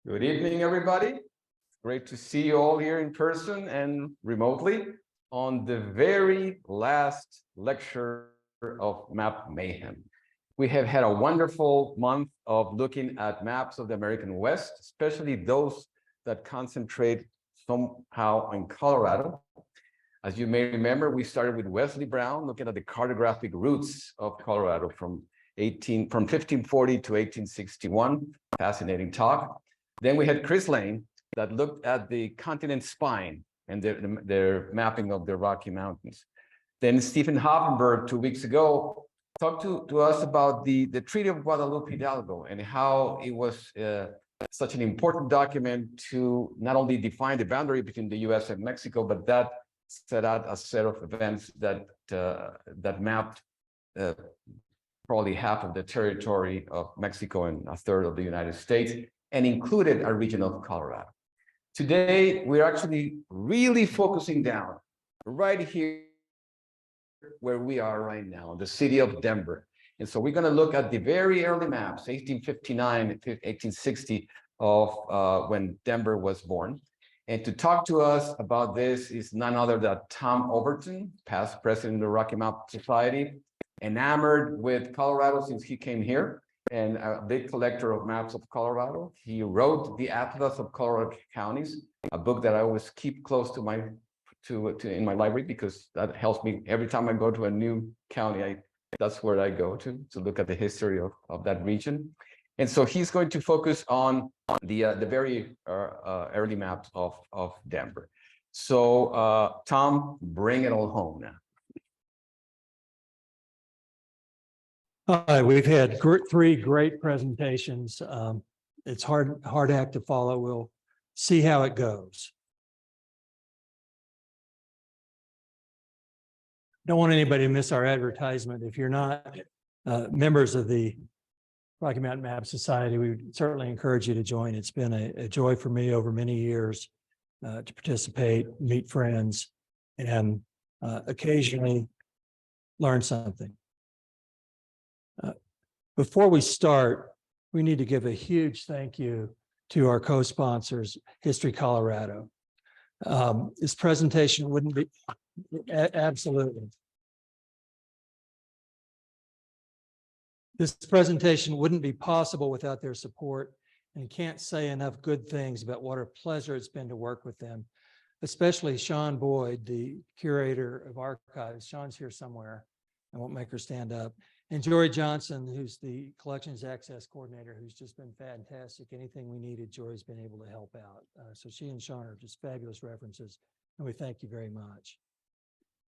Good evening, everybody. Great to see you all here in person and remotely on the very last lecture of Map Mayhem. We have had a wonderful month of looking at maps of the American West, especially those that concentrate somehow in Colorado. As you may remember, we started with Wesley Brown, looking at the cartographic roots of Colorado from 1540 to 1861. Fascinating talk. Then we had Chris Lane that looked at the continent spine and their mapping of the Rocky Mountains. Then Stephen Hoffenberg 2 weeks ago talked to us about the Treaty of Guadalupe Hidalgo and how it was such an important document to not only define the boundary between the US and Mexico, but that set out a set of events that mapped probably half of the territory of Mexico and a third of the United States, and included a region of Colorado. Today, we're actually really focusing down right here where we are right now, the city of Denver. And so we're going to look at the very early maps, 1859, 1860, of when Denver was born. And to talk to us about this is none other than Tom Overton, past president of the Rocky Mountain Society, enamored with Colorado since he came here, and a big collector of maps of Colorado. He wrote the Atlas of Colorado Counties, a book that I always keep close to in my library because that helps me every time I go to a new county. That's where I go to look at the history of that region. And so he's going to focus on the very early maps of Denver. So Tom, bring it all home now. We've had three great presentations. It's hard act to follow. We'll see how it goes. Don't want anybody to miss our advertisement. If you're not members of the Rocky Mountain Map Society, we would certainly encourage you to join. It's been a joy for me over many years to participate, meet friends, and occasionally learn something. Before we start, we need to give a huge thank you to our co-sponsors, History Colorado. This presentation wouldn't be, absolutely. This presentation wouldn't be possible without their support, and can't say enough good things about what a pleasure it's been to work with them, especially Sean Boyd, the curator of archives. Sean's here somewhere. I won't make her stand up. And Jory Johnson, who's the collections access coordinator, who's just been fantastic. Anything we needed, Jory's been able to help out. So she and Sean are just fabulous references, and we thank you very much.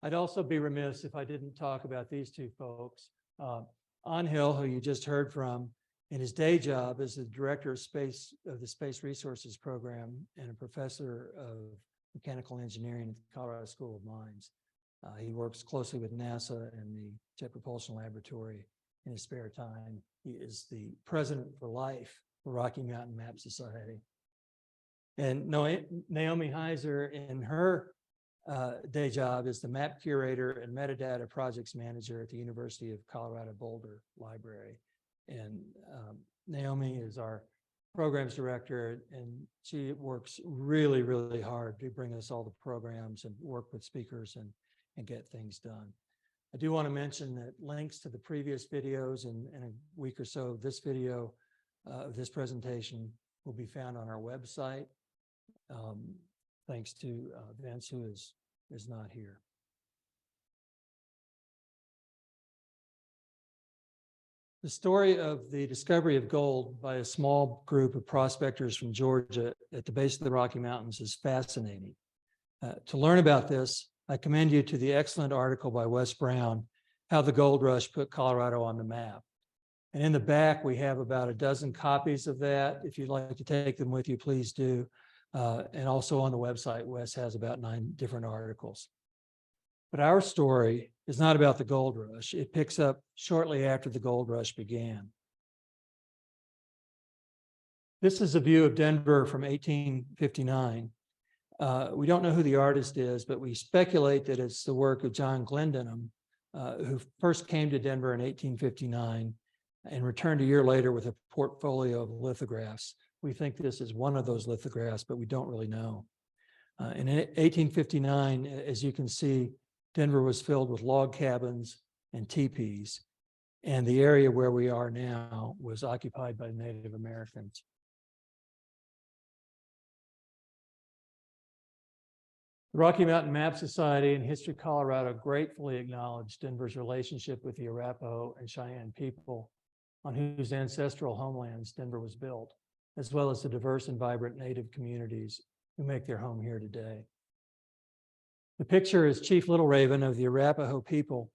I'd also be remiss if I didn't talk about these two folks. Angel, who you just heard from, in his day job is the director of the Space Resources Program and a professor of mechanical engineering at the Colorado School of Mines. He works closely with NASA and the Jet Propulsion Laboratory in his spare time. He is the president for life for Rocky Mountain Map Society. And Naomi Heiser, in her day job, is the map curator and metadata projects manager at the University of Colorado Boulder Library. And Naomi is our programs director, and she works really, really hard to bring us all the programs and work with speakers and get things done. I do want to mention that links to the previous videos and in a week or so, this video of this presentation will be found on our website. Thanks to Vince, who is not here. The story of the discovery of gold by a small group of prospectors from Georgia at the base of the Rocky Mountains is fascinating. To learn about this, I commend you to the excellent article by Wes Brown, How the Gold Rush Put Colorado on the Map. And in the back, we have about a dozen copies of that. If you'd like to take them with you, please do. And also on the website, Wes has about 9 different articles. But our story is not about the gold rush. It picks up shortly after the gold rush began. This is a view of Denver from 1859. We don't know who the artist is, but we speculate that it's the work of John Glendinham, who first came to Denver in 1859 and returned a year later with a portfolio of lithographs. We think this is one of those lithographs, but we don't really know. In 1859, as you can see, Denver was filled with log cabins and teepees, and the area where we are now was occupied by Native Americans. The Rocky Mountain Map Society and History Colorado gratefully acknowledge Denver's relationship with the Arapaho and Cheyenne people, on whose ancestral homelands Denver was built, as well as the diverse and vibrant Native communities who make their home here today. The picture is Chief Little Raven of the Arapaho people.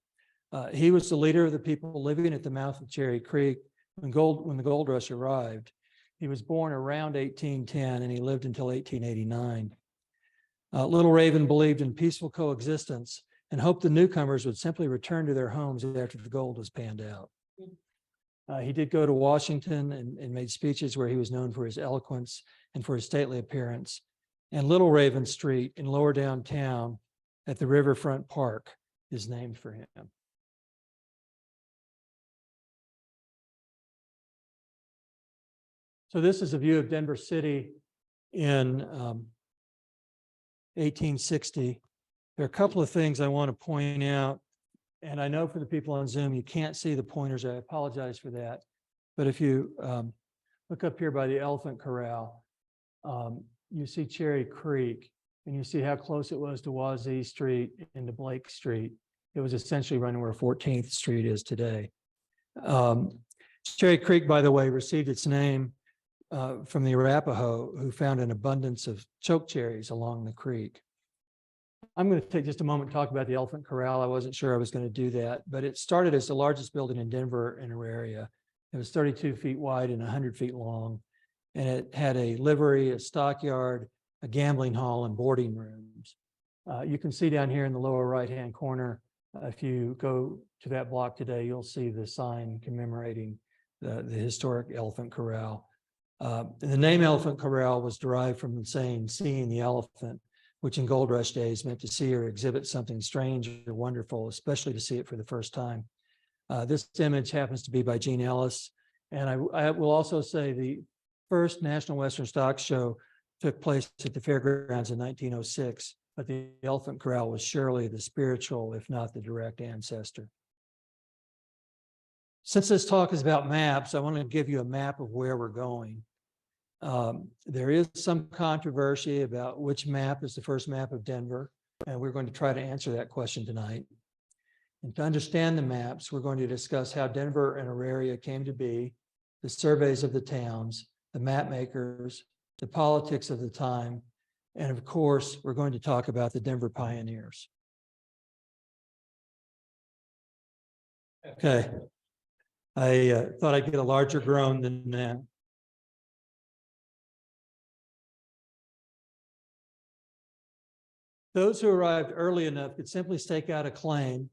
He was the leader of the people living at the mouth of Cherry Creek when the gold rush arrived. He was born around 1810 and he lived until 1889. Little Raven believed in peaceful coexistence and hoped the newcomers would simply return to their homes after the gold was panned out. He did go to Washington and made speeches where he was known for his eloquence and for his stately appearance. And Little Raven Street in lower downtown at the Riverfront Park is named for him. So this is a view of Denver City in 1860. There are a couple of things I want to point out. And I know for the people on Zoom, you can't see the pointers. I apologize for that. But if you look up here by the Elephant Corral, you see Cherry Creek, and you see how close it was to Wazee Street and to Blake Street. It was essentially running where 14th Street is today. Cherry Creek, by the way, received its name from the Arapaho, who found an abundance of choke cherries along the creek. I'm going to take just a moment to talk about the Elephant Corral. I wasn't sure I was going to do that, but it started as the largest building in Denver in our area. It was 32 feet wide and 100 feet long, and it had a livery, a stockyard, a gambling hall, and boarding rooms. You can see down here in the lower right-hand corner, if you go to that block today, you'll see the sign commemorating the historic Elephant Corral. The name Elephant Corral was derived from the saying, seeing the elephant, which in gold rush days meant to see or exhibit something strange or wonderful, especially to see it for the first time. This image happens to be by Gene Ellis. And I will also say the first National Western Stock Show took place at the fairgrounds in 1906, but the Elephant Corral was surely the spiritual, if not the direct ancestor. Since this talk is about maps, I want to give you a map of where we're going. There is some controversy about which map is the first map of Denver, and we're going to try to answer that question tonight. And to understand the maps, we're going to discuss how Denver and Auraria came to be, the surveys of the towns, the map makers, the politics of the time, and of course, we're going to talk about the Denver pioneers. Okay, I thought I'd get a larger groan than that. Those who arrived early enough could simply stake out a claim,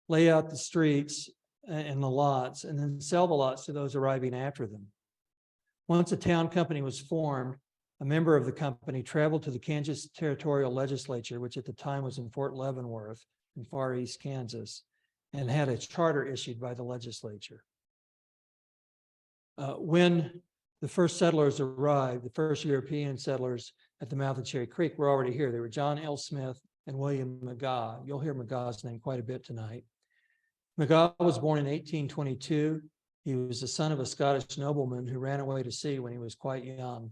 lay out the streets and the lots, and then sell the lots to those arriving after them. Once a town company was formed, a member of the company traveled to the Kansas Territorial Legislature, which at the time was in Fort Leavenworth in Far East Kansas, and had a charter issued by the legislature. When the first settlers arrived, the first European settlers at the mouth of Cherry Creek were already here. They were John L. Smith and William McGaw. You'll hear McGaw's name quite a bit tonight. McGaw was born in 1822. He was the son of a Scottish nobleman who ran away to sea when he was quite young,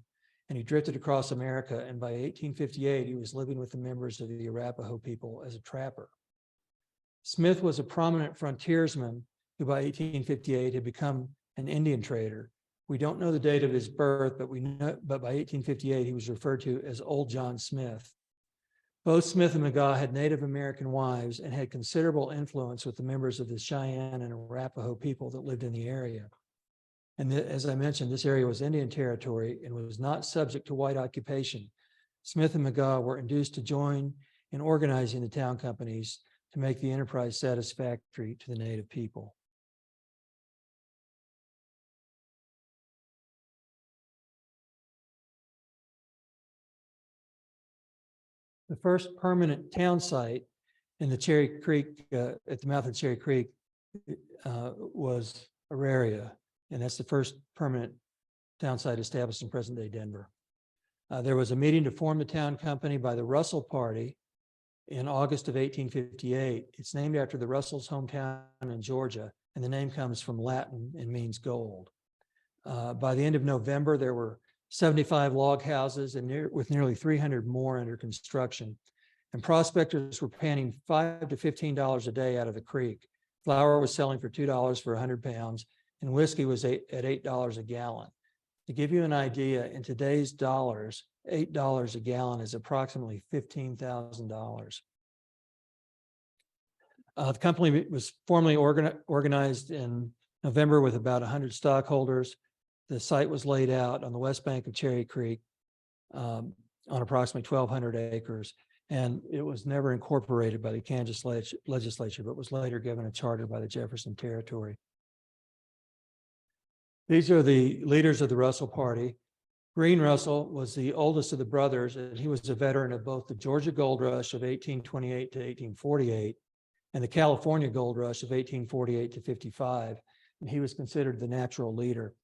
and he drifted across America, and by 1858, he was living with the members of the Arapaho people as a trapper. Smith was a prominent frontiersman who by 1858 had become an Indian trader. We don't know the date of his birth, but by 1858, he was referred to as Old John Smith. Both Smith and McGaw had Native American wives and had considerable influence with the members of the Cheyenne and Arapaho people that lived in the area. And as I mentioned, this area was Indian territory and was not subject to white occupation. Smith and McGaw were induced to join in organizing the town companies to make the enterprise satisfactory to the Native people. The first permanent town site in the Cherry Creek, at the mouth of Cherry Creek, was Auraria. and that's the first permanent town site established in present-day Denver. There was a meeting to form the town company by the Russell Party in August of 1858. It's named after the Russells' hometown in Georgia, and the name comes from Latin and means gold. By the end of November, there were 75 log houses and with nearly 300 more under construction. And prospectors were panning $5 to $15 a day out of the creek. Flour was selling for $2 for 100 pounds, and whiskey was at $8 a gallon. To give you an idea, in today's dollars, $8 a gallon is approximately $15,000. The company was formally organized in November with about 100 stockholders. The site was laid out on the west bank of Cherry Creek on approximately 1,200 acres, and it was never incorporated by the Kansas legislature, but was later given a charter by the Jefferson Territory. These are the leaders of the Russell Party. Green Russell was the oldest of the brothers, and he was a veteran of both the Georgia Gold Rush of 1828 to 1848 and the California Gold Rush of 1848 to 55, and he was considered the natural leader.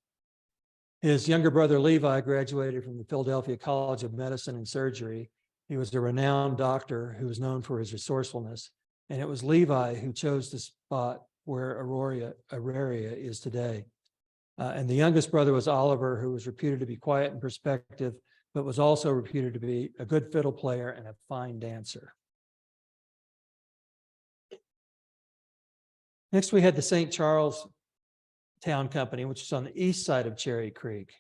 His younger brother Levi graduated from the Philadelphia College of Medicine and Surgery. He was a renowned doctor who was known for his resourcefulness, and it was Levi who chose the spot where Auraria is today. And the youngest brother was Oliver, who was reputed to be quiet and perspective, but was also reputed to be a good fiddle player and a fine dancer. Next, we had the St. Charles Town Company, which is on the east side of Cherry Creek.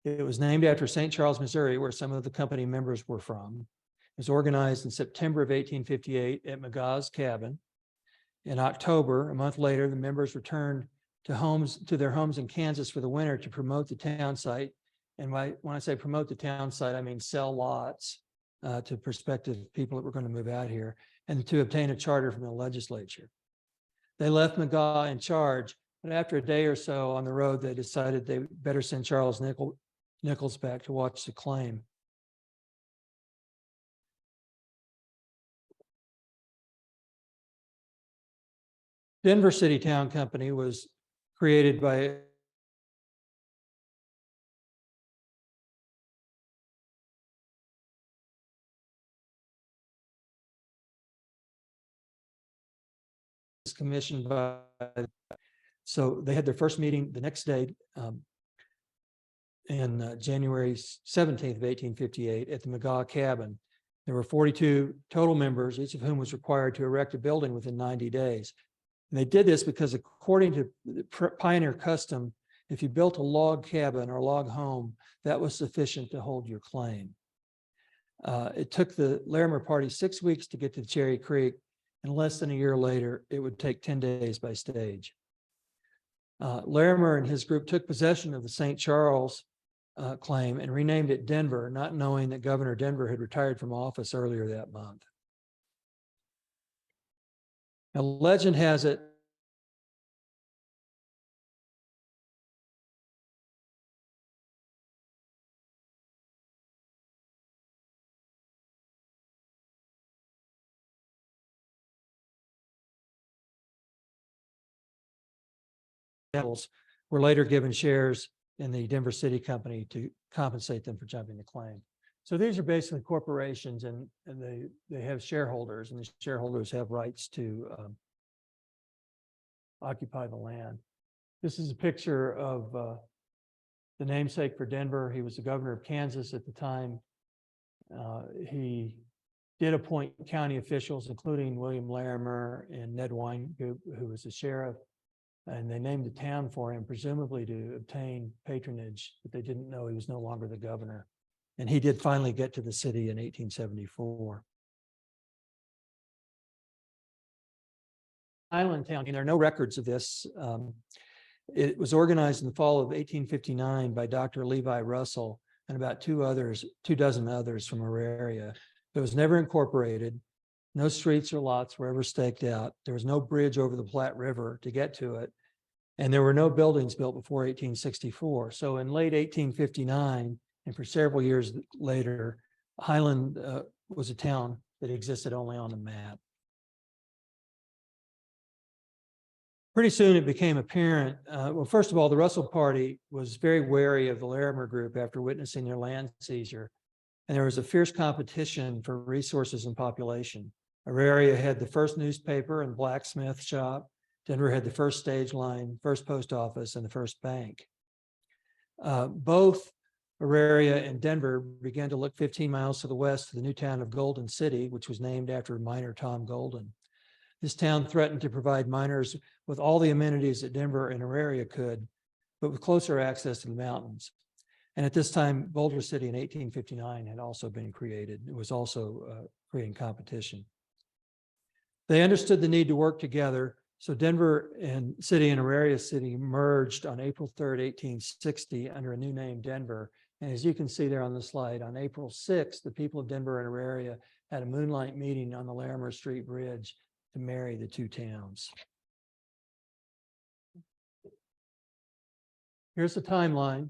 It was named after St. Charles, Missouri, where some of the company members were from. It was organized in September of 1858 at McGaw's cabin. In October, a month later, the members returned to their homes in Kansas for the winter to promote the town site. And when I say promote the town site, I mean sell lots to prospective people that were going to move out here, and to obtain a charter from the legislature. They left McGaw in charge, but after a day or so on the road, they decided they better send Charles Nichols back to watch the claim. Denver City Town Company was created by commissioned by, so they had their first meeting the next day in January 17th of 1858 at the McGaw cabin. There were 42 total members, each of whom was required to erect a building within 90 days. And they did this because according to the pioneer custom, if you built a log cabin or log home, that was sufficient to hold your claim. It took the Larimer party 6 weeks to get to Cherry Creek, and less than a year later, it would take 10 days by stage. Larimer and his group took possession of the St. Charles claim and renamed it Denver, not knowing that Governor Denver had retired from office earlier that month. Now, legend has it were later given shares in the Denver City Company to compensate them for jumping the claim. So these are basically corporations, and they have shareholders, and the shareholders have rights to occupy the land. This is a picture of the namesake for Denver. He was the governor of Kansas at the time. He did appoint county officials, including William Larimer and Ned Weingoop, who was the sheriff, and they named the town for him, presumably to obtain patronage, but they didn't know he was no longer the governor. And he did finally get to the city in 1874. Island Town, and there are no records of this. It was organized in the fall of 1859 by Dr. Levi Russell and about 2 dozen others from our area. It was never incorporated. No streets or lots were ever staked out. There was no bridge over the Platte River to get to it. And there were no buildings built before 1864. So in late 1859, and for several years later, Highland was a town that existed only on the map. Pretty soon it became apparent, well, first of all, the Russell Party was very wary of the Larimer Group after witnessing their land seizure. And there was a fierce competition for resources and population. Auraria had the first newspaper and blacksmith shop. Denver had the first stage line, first post office, and the first bank. Both Auraria and Denver began to look 15 miles to the west to the new town of Golden City, which was named after miner Tom Golden. This town threatened to provide miners with all the amenities that Denver and Auraria could, but with closer access to the mountains. And at this time, Boulder City in 1859 had also been created. It was also creating competition. They understood the need to work together. So Denver and City and Auraria City merged on April 3rd, 1860 under a new name, Denver. And as you can see there on the slide, on April 6th, the people of Denver and Auraria had a moonlight meeting on the Larimer Street Bridge to marry the two towns. Here's the timeline.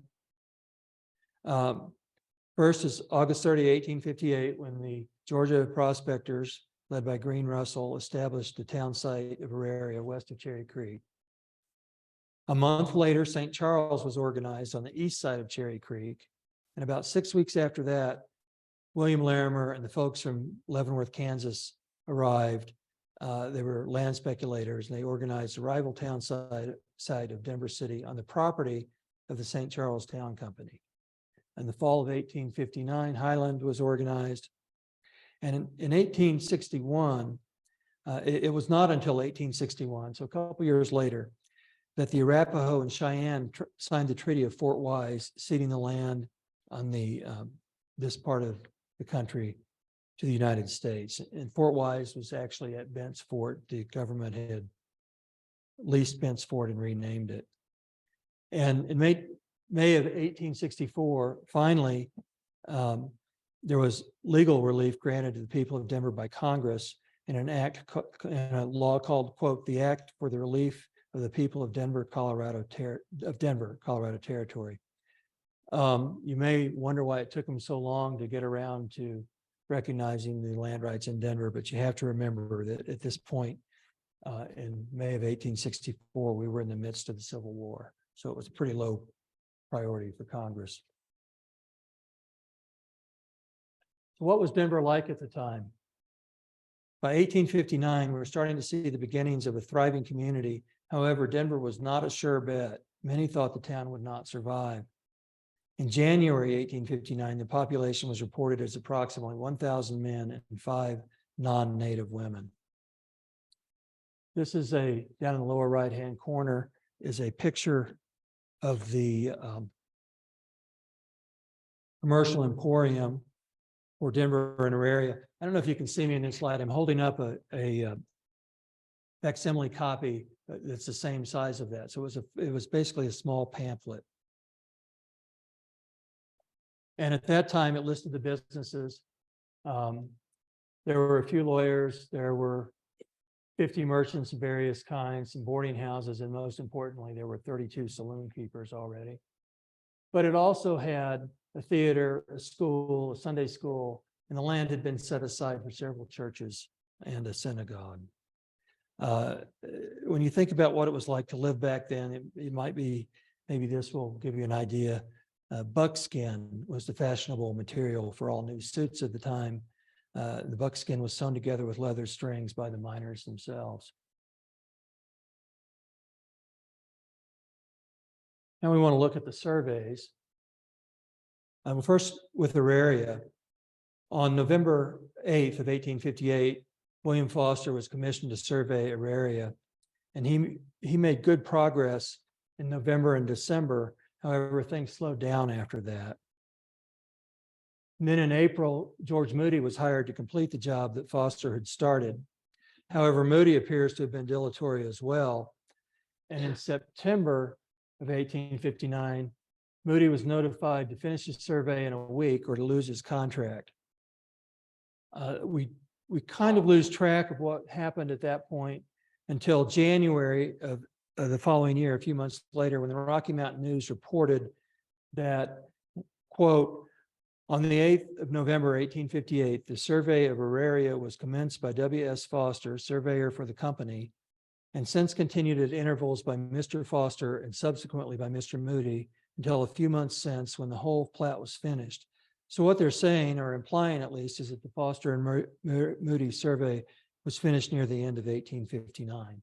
First is August 30, 1858, when the Georgia prospectors, led by Green Russell, established the town site of Auraria west of Cherry Creek. A month later, St. Charles was organized on the east side of Cherry Creek. And about 6 weeks after that, William Larimer and the folks from Leavenworth, Kansas arrived. They were land speculators, and they organized a rival town site of Denver City on the property of the St. Charles Town Company. In the fall of 1859, Highland was organized. And in 1861, it was not until 1861, so a couple years later, that the Arapaho and Cheyenne signed the Treaty of Fort Wise, ceding the land on this part of the country to the United States. And Fort Wise was actually at Bent's Fort. The government had leased Bent's Fort and renamed it. And in May of 1864, finally, there was legal relief granted to the people of Denver by Congress in in a law called, quote, the Act for the Relief of the People of Denver, Colorado Territory. You may wonder why it took them so long to get around to recognizing the land rights in Denver, but you have to remember that at this point, in May of 1864, we were in the midst of the Civil War. So it was a pretty low priority for Congress. So what was Denver like at the time? By 1859, we were starting to see the beginnings of a thriving community. However, Denver was not a sure bet. Many thought the town would not survive. In January 1859, the population was reported as approximately 1,000 men and 5 non-native women. This is down in the lower right-hand corner, is a picture of the commercial emporium for Denver and Auraria. I don't know if you can see me in this slide. I'm holding up a facsimile copy that's the same size of that. So it was basically a small pamphlet. And at that time, it listed the businesses. There were a few lawyers. There were 50 merchants of various kinds, some boarding houses, and most importantly, there were 32 saloon keepers already. But it also had a theater, a school, a Sunday school, and the land had been set aside for several churches and a synagogue. When you think about what it was like to live back then, it might be, maybe this will give you an idea. Buckskin was the fashionable material for all new suits at the time. The buckskin was sewn together with leather strings by the miners themselves. Now we want to look at the surveys. First with Auraria. On November 8th of 1858, William Foster was commissioned to survey Auraria, and he made good progress in November and December. However, things slowed down after that. And then in April, George Moody was hired to complete the job that Foster had started. However, Moody appears to have been dilatory as well. And in September of 1859, Moody was notified to finish his survey in a week or to lose his contract. We kind of lose track of what happened at that point until January of the following year, a few months later, when the Rocky Mountain News reported that, quote, on the 8th of November, 1858, the survey of Auraria was commenced by W.S. Foster, surveyor for the company, and since continued at intervals by Mr. Foster and subsequently by Mr. Moody until a few months since when the whole plat was finished. So what they're saying, or implying at least, is that the Foster and Moody survey was finished near the end of 1859.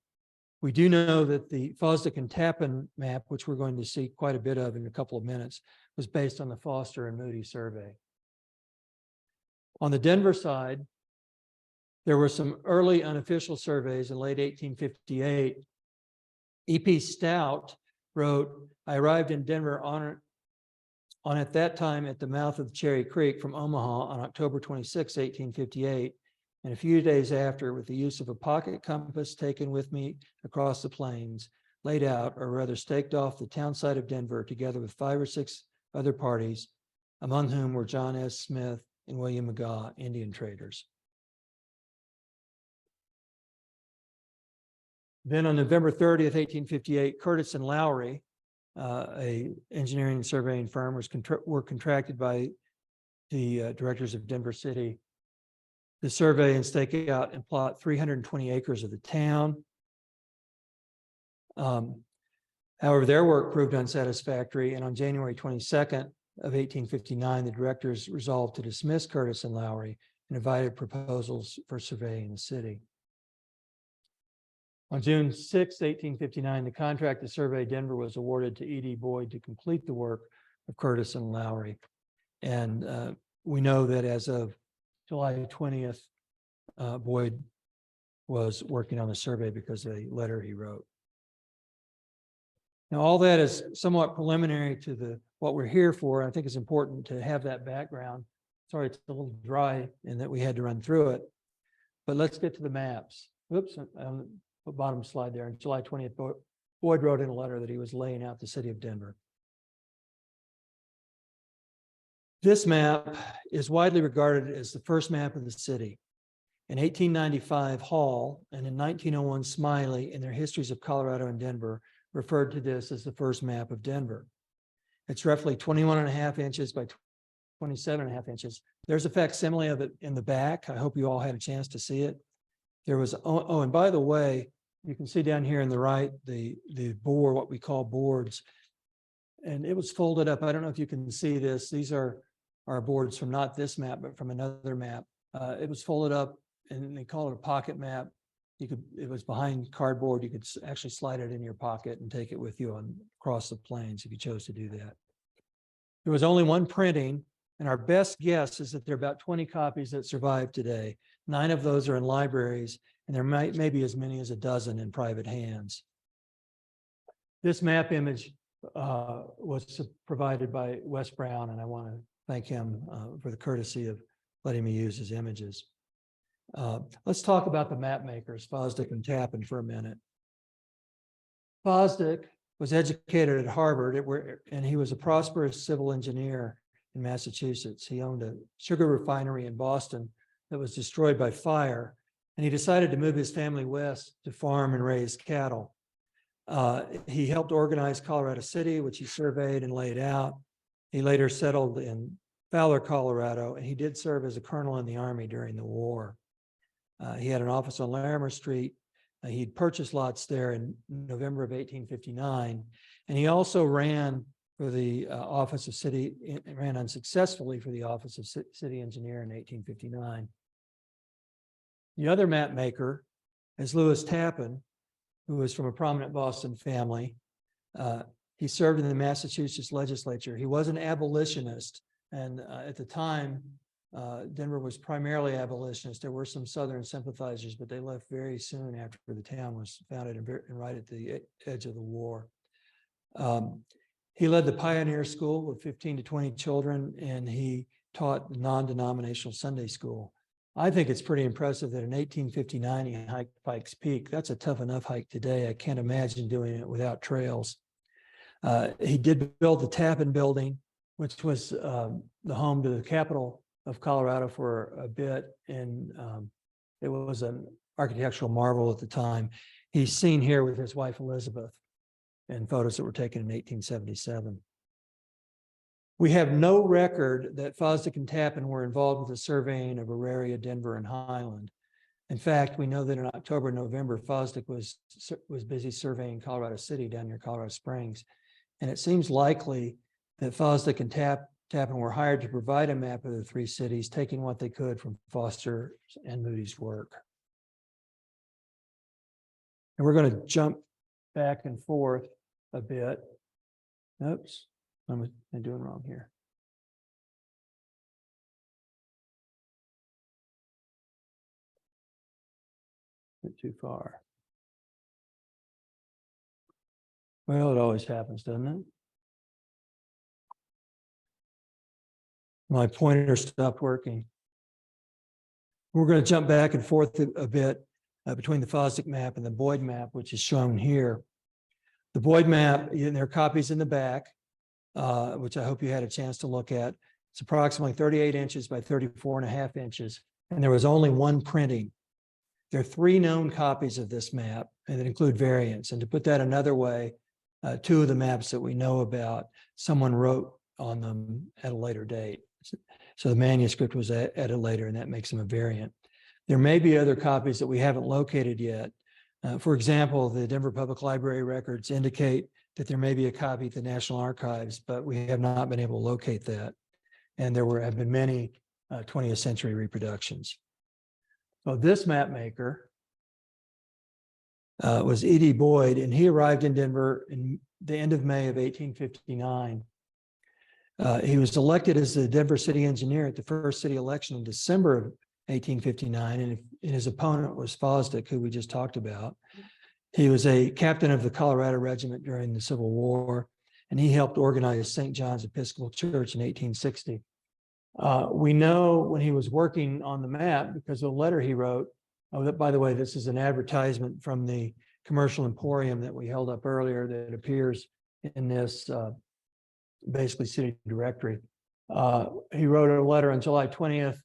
We do know that the Fosdick and Tappan map, which we're going to see quite a bit of in a couple of minutes, was based on the Foster and Moody survey. On the Denver side, there were some early unofficial surveys in late 1858. E.P. Stout wrote, "I arrived in Denver on at that time at the mouth of Cherry Creek from Omaha on October 26, 1858. And a few days after, with the use of a pocket compass taken with me across the plains, laid out, or rather staked off the town site of Denver, together with 5 or 6 other parties, among whom were John S. Smith and William McGaw, Indian traders." Then on November 30th, 1858, Curtis and Lowry, a engineering and surveying firm, were contracted by the directors of Denver City to survey and stake out and plot 320 acres of the town. However, their work proved unsatisfactory, and on January 22nd of 1859, the directors resolved to dismiss Curtis and Lowry and invited proposals for surveying the city. On June 6, 1859, the contract to survey Denver was awarded to E.D. Boyd to complete the work of Curtis and Lowry. And we know that as of July 20th, Boyd was working on the survey because of a letter he wrote. Now, all that is somewhat preliminary to what we're here for. I think it's important to have that background. Sorry, it's a little dry in that we had to run through it, but let's get to the maps. Oops, on the bottom slide there. On July 20th, Boyd wrote in a letter that he was laying out the city of Denver. This map is widely regarded as the first map of the city. In 1895, Hall and in 1901, Smiley, in their histories of Colorado and Denver, referred to this as the first map of Denver. It's roughly 21.5 inches by 27.5 inches. There's a facsimile of it in the back. I hope you all had a chance to see it. There was, oh, and by the way, you can see down here on the right, the board, what we call boards. And it was folded up. I don't know if you can see this. These are our boards from not this map, but from another map. It was folded up and they call it a pocket map. It was behind cardboard. You could actually slide it in your pocket and take it with you across the plains if you chose to do that. There was only one printing, and our best guess is that there are about 20 copies that survive today. 9 of those are in libraries, and there may be as many as a dozen in private hands. This map image was provided by Wes Brown, and I want to thank him for the courtesy of letting me use his images. Let's talk about the map makers, Fosdick and Tappan, for a minute. Fosdick was educated at Harvard, and he was a prosperous civil engineer in Massachusetts. He owned a sugar refinery in Boston that was destroyed by fire, and he decided to move his family west to farm and raise cattle. He helped organize Colorado City, which he surveyed and laid out. He later settled in Fowler, Colorado, and he did serve as a colonel in the Army during the war. He had an office on Larimer Street. He'd purchased lots there in November of 1859. And he also ran for the office of city, ran unsuccessfully for the office of city engineer in 1859. The other map maker is Lewis Tappan, who was from a prominent Boston family. He served in the Massachusetts legislature. He was an abolitionist. And at the time, Denver was primarily abolitionist. There were some Southern sympathizers, but they left very soon after the town was founded and right at the edge of the war. He led the Pioneer School with 15 to 20 children, and he taught non-denominational Sunday school. I think it's pretty impressive that in 1859 he hiked Pikes Peak. That's a tough enough hike today. I can't imagine doing it without trails. He did build the Tappan Building, which was the home to the Capitol of Colorado for a bit, and it was an architectural marvel at the time. He's seen here with his wife Elizabeth in photos that were taken in 1877. We have no record that Fosdick and Tappan were involved with the surveying of Auraria, Denver, and Highland. In fact, we know that in October, November, Fosdick was busy surveying Colorado City down near Colorado Springs. And it seems likely that Fosdick and Tappan were hired to provide a map of the three cities, taking what they could from Foster and Moody's work. And we're going to jump back and forth a bit. Oops, I'm doing wrong here. Bit too far. Well, it always happens, doesn't it? My pointer stopped working. We're going to jump back and forth a bit between the Fosdick map and the Boyd map, which is shown here. The Boyd map, there are copies in the back, which I hope you had a chance to look at. It's approximately 38 inches by 34.5 inches, and there was only one printing. There are 3 known copies of this map, and that include variants. And to put that another way, 2 of the maps that we know about, someone wrote on them at a later date. So the manuscript was added later, and that makes them a variant. There may be other copies that we haven't located yet. For example, the Denver Public Library records indicate that there may be a copy at the National Archives, but we have not been able to locate that. And there have been many 20th century reproductions. So this map maker was E.D. Boyd, and he arrived in Denver in the end of May of 1859. He was elected as the Denver city engineer at the first city election in December of 1859, and his opponent was Fosdick, who we just talked about. He was a captain of the Colorado Regiment during the Civil War, and he helped organize St. John's Episcopal Church in 1860. We know when he was working on the map because of a letter he wrote. Oh, by the way, this is an advertisement from the commercial emporium that we held up earlier that appears in this basically city directory. He wrote a letter on July 20th.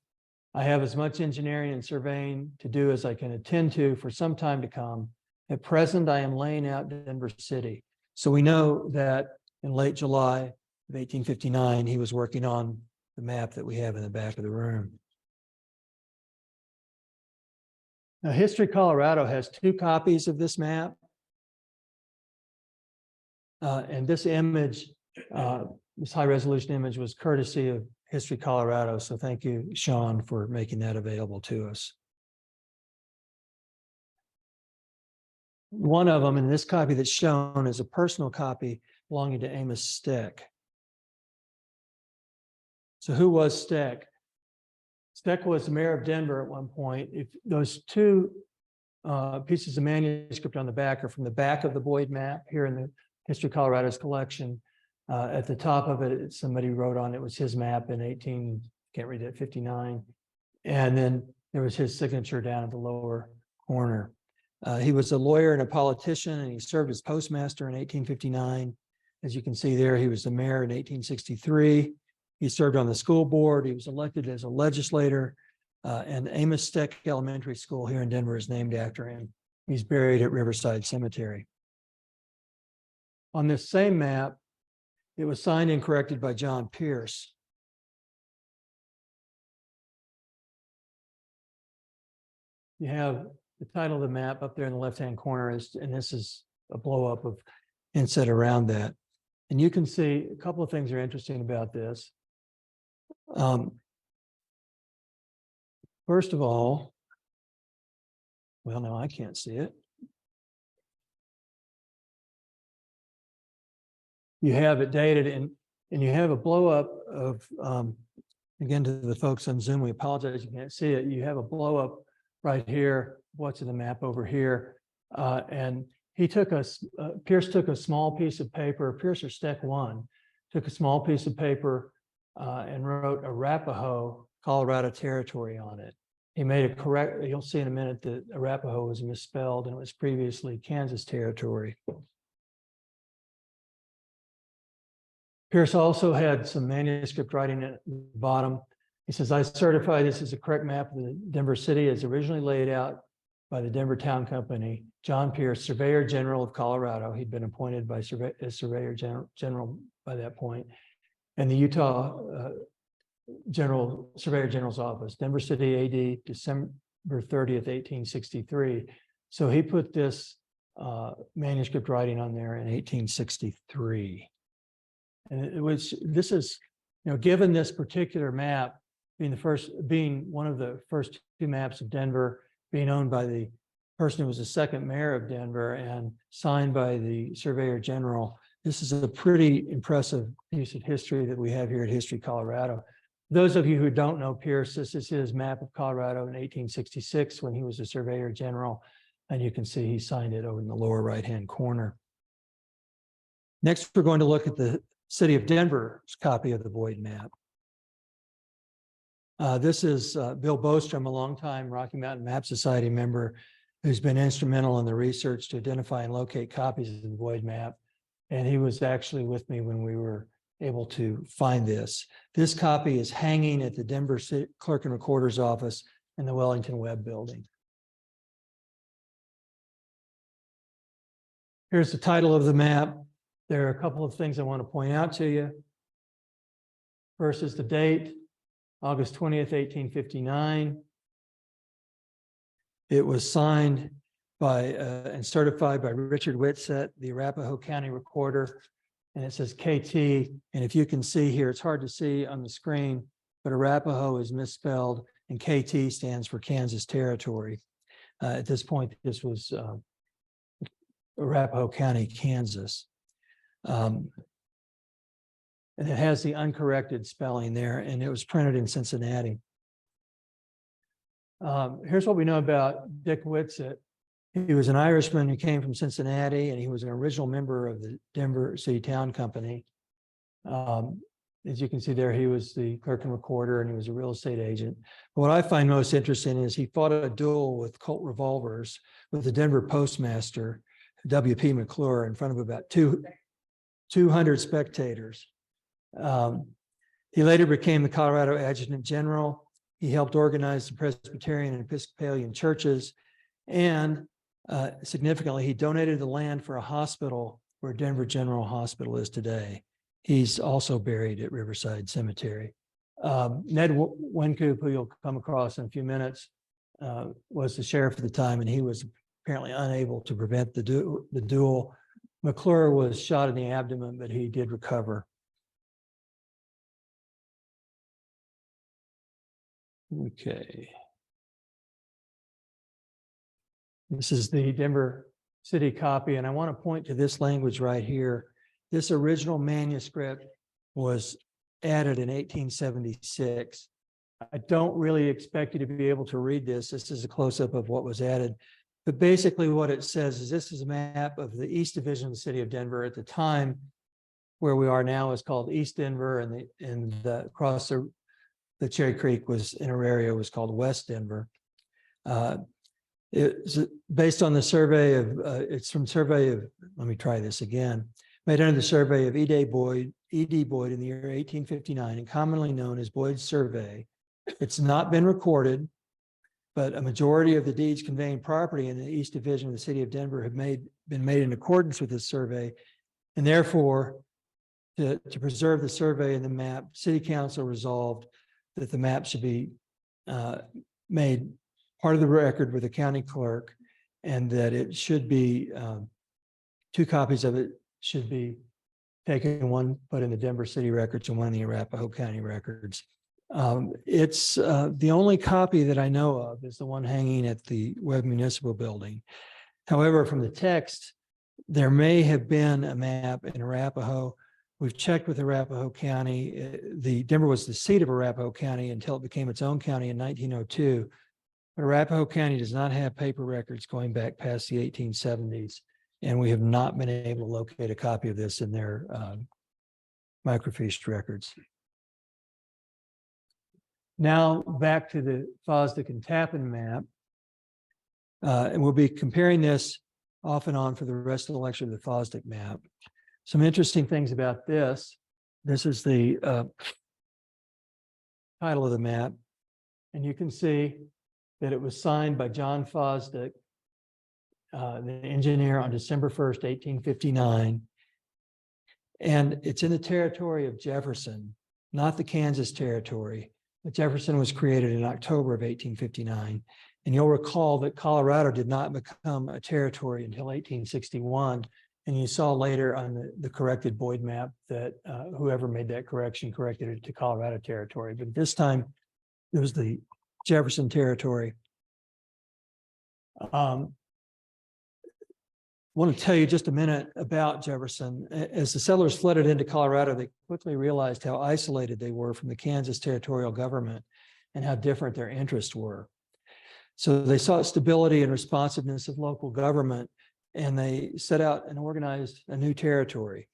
I have as much engineering and surveying to do as I can attend to for some time to come. At present, I am laying out Denver City. So we know that in late July of 1859, he was working on the map that we have in the back of the room. Now, History Colorado has 2 copies of this map. And this image, this high resolution image, was courtesy of History Colorado. So thank you, Sean, for making that available to us. One of them, in this copy that's shown, is a personal copy belonging to Amos Steck. So who was Steck? Steck was the mayor of Denver at one point. If those 2 pieces of manuscript on the back are from the back of the Boyd map here in the History Colorado's collection. At the top of it, somebody wrote on it was his map in 59. And then there was his signature down at the lower corner. He was a lawyer and a politician, and he served as postmaster in 1859. As you can see there, he was the mayor in 1863. He served on the school board. He was elected as a legislator, and Amos Steck Elementary School here in Denver is named after him. He's buried at Riverside Cemetery. On this same map, it was signed and corrected by John Pierce. You have the title of the map up there in the left-hand corner, and this is a blow-up of inset around that. And you can see a couple of things are interesting about this. First of all, well, no, I can't see it. You have it dated, and you have a blow up of, again, to the folks on Zoom, we apologize, you can't see it. You have a blow up right here, what's in the map over here. And he took Pierce took a small piece of paper, Pierce or Steck one, took a small piece of paper and wrote Arapahoe, Colorado Territory on it. He made a correct, you'll see in a minute that Arapahoe was misspelled and it was previously Kansas Territory. Pierce also had some manuscript writing at the bottom. He says, I certify this is a correct map of the Denver city as originally laid out by the Denver Town Company. John Pierce, Surveyor General of Colorado. He'd been appointed by as Surveyor General by that point. And the Utah Surveyor General's office, Denver City AD, 30th, 1863. So he put this manuscript writing on there in 1863. And this is, given this particular map being one of the first two maps of Denver, being owned by the person who was the second mayor of Denver and signed by the Surveyor General, this is a pretty impressive piece of history that we have here at History Colorado. Those of you who don't know Pierce, this is his map of Colorado in 1866 when he was the Surveyor General. And you can see he signed it over in the lower right-hand corner. Next, we're going to look at the City of Denver's copy of the Boyd map. This is Bill Bostrom, a longtime Rocky Mountain Map Society member who's been instrumental in the research to identify and locate copies of the Boyd map. And he was actually with me when we were able to find this. This copy is hanging at the Denver City Clerk and Recorder's office in the Wellington Webb building. Here's the title of the map. There are a couple of things I want to point out to you. First is the date, August 20th, 1859. It was signed by and certified by Richard Whitsett, the Arapahoe County Recorder, and it says KT. And if you can see here, it's hard to see on the screen, but Arapahoe is misspelled and KT stands for Kansas Territory. At this point, this was Arapahoe County, Kansas. And it has the uncorrected spelling there, and it was printed in Cincinnati. Here's what we know about Dick Whitsett. He was an Irishman who came from Cincinnati, and he was an original member of the Denver City Town Company. As you can see there, he was the clerk and recorder, and he was a real estate agent. But what I find most interesting is he fought a duel with Colt revolvers with the Denver postmaster, W.P. McClure, in front of about 200 spectators. He later became the Colorado Adjutant General. He helped organize the Presbyterian and Episcopalian churches, and significantly, he donated the land for a hospital where Denver General Hospital is today. He's also buried at Riverside Cemetery. Ned Wenkoop, who you'll come across in a few minutes, was the sheriff at the time, and he was apparently unable to prevent the duel. McClure was shot in the abdomen, but he did recover. Okay. This is the Denver City copy, and I want to point to this language right here. This original manuscript was added in 1876. I don't really expect you to be able to read this. This is a close-up of what was added. But basically what it says is this is a map of the East Division of the City of Denver. At the time, where we are now is called East Denver, and across the Cherry Creek was in our area was called West Denver. It's based on the survey of, it's from survey of, let me try this again, made under the survey of E.D. Boyd in the year 1859 and commonly known as Boyd's Survey. It's not been recorded, but a majority of the deeds conveying property in the East Division of the City of Denver have been made in accordance with this survey. And therefore, to preserve the survey and the map, City Council resolved that the map should be made part of the record with the county clerk, and that it should be, 2 copies of it should be taken, one put in the Denver City records and one in the Arapahoe County records. It's the only copy that I know of is the one hanging at the Webb Municipal Building. However, from the text, there may have been a map in Arapahoe. We've checked with Arapahoe County. Denver was the seat of Arapahoe County until it became its own county in 1902. But Arapahoe County does not have paper records going back past the 1870s, and we have not been able to locate a copy of this in their microfiche records. Now back to the Fosdick and Tappan map, and we'll be comparing this off and on for the rest of the lecture to the Fosdick map. Some interesting things about this. This is the title of the map, and you can see that it was signed by John Fosdick, the engineer, on December 1st, 1859. And it's in the territory of Jefferson, not the Kansas territory. But Jefferson was created in October of 1859. And you'll recall that Colorado did not become a territory until 1861. And you saw later on the corrected Boyd map that whoever made that correction corrected it to Colorado Territory. But this time it was the Jefferson Territory. I want to tell you just a minute about Jefferson. As the settlers flooded into Colorado, they quickly realized how isolated they were from the Kansas territorial government and how different their interests were. So they sought stability and responsiveness of local government, and they set out and organized a new territory.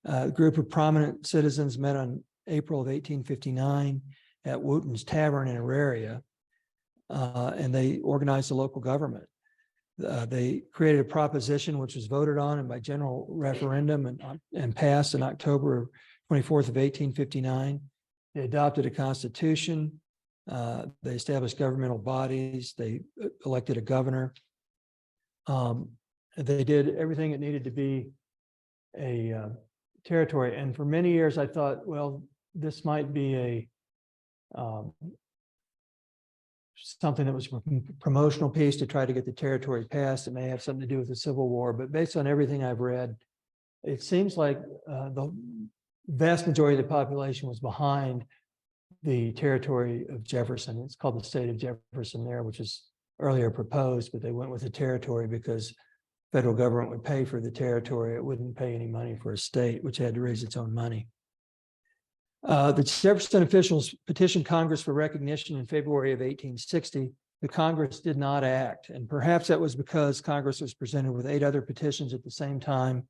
A group of prominent citizens met on April of 1859 at Wooten's Tavern in Auraria, and they organized a local government. They created a proposition which was voted on and by general referendum and passed on October 24th of 1859. They adopted a constitution. They established governmental bodies. They elected a governor. They did everything that needed to be a territory. And for many years, I thought, well, this might be a something that was a promotional piece to try to get the territory passed. It may have something to do with the Civil War, but based on everything I've read, it seems like the vast majority of the population was behind the territory of Jefferson. It's called the state of Jefferson there, which was earlier proposed, but they went with the territory because federal government would pay for the territory. It wouldn't pay any money for a state, which had to raise its own money. The Jefferson officials petitioned Congress for recognition in February of 1860. The Congress did not act, and perhaps that was because Congress was presented with 8 other petitions at the same time,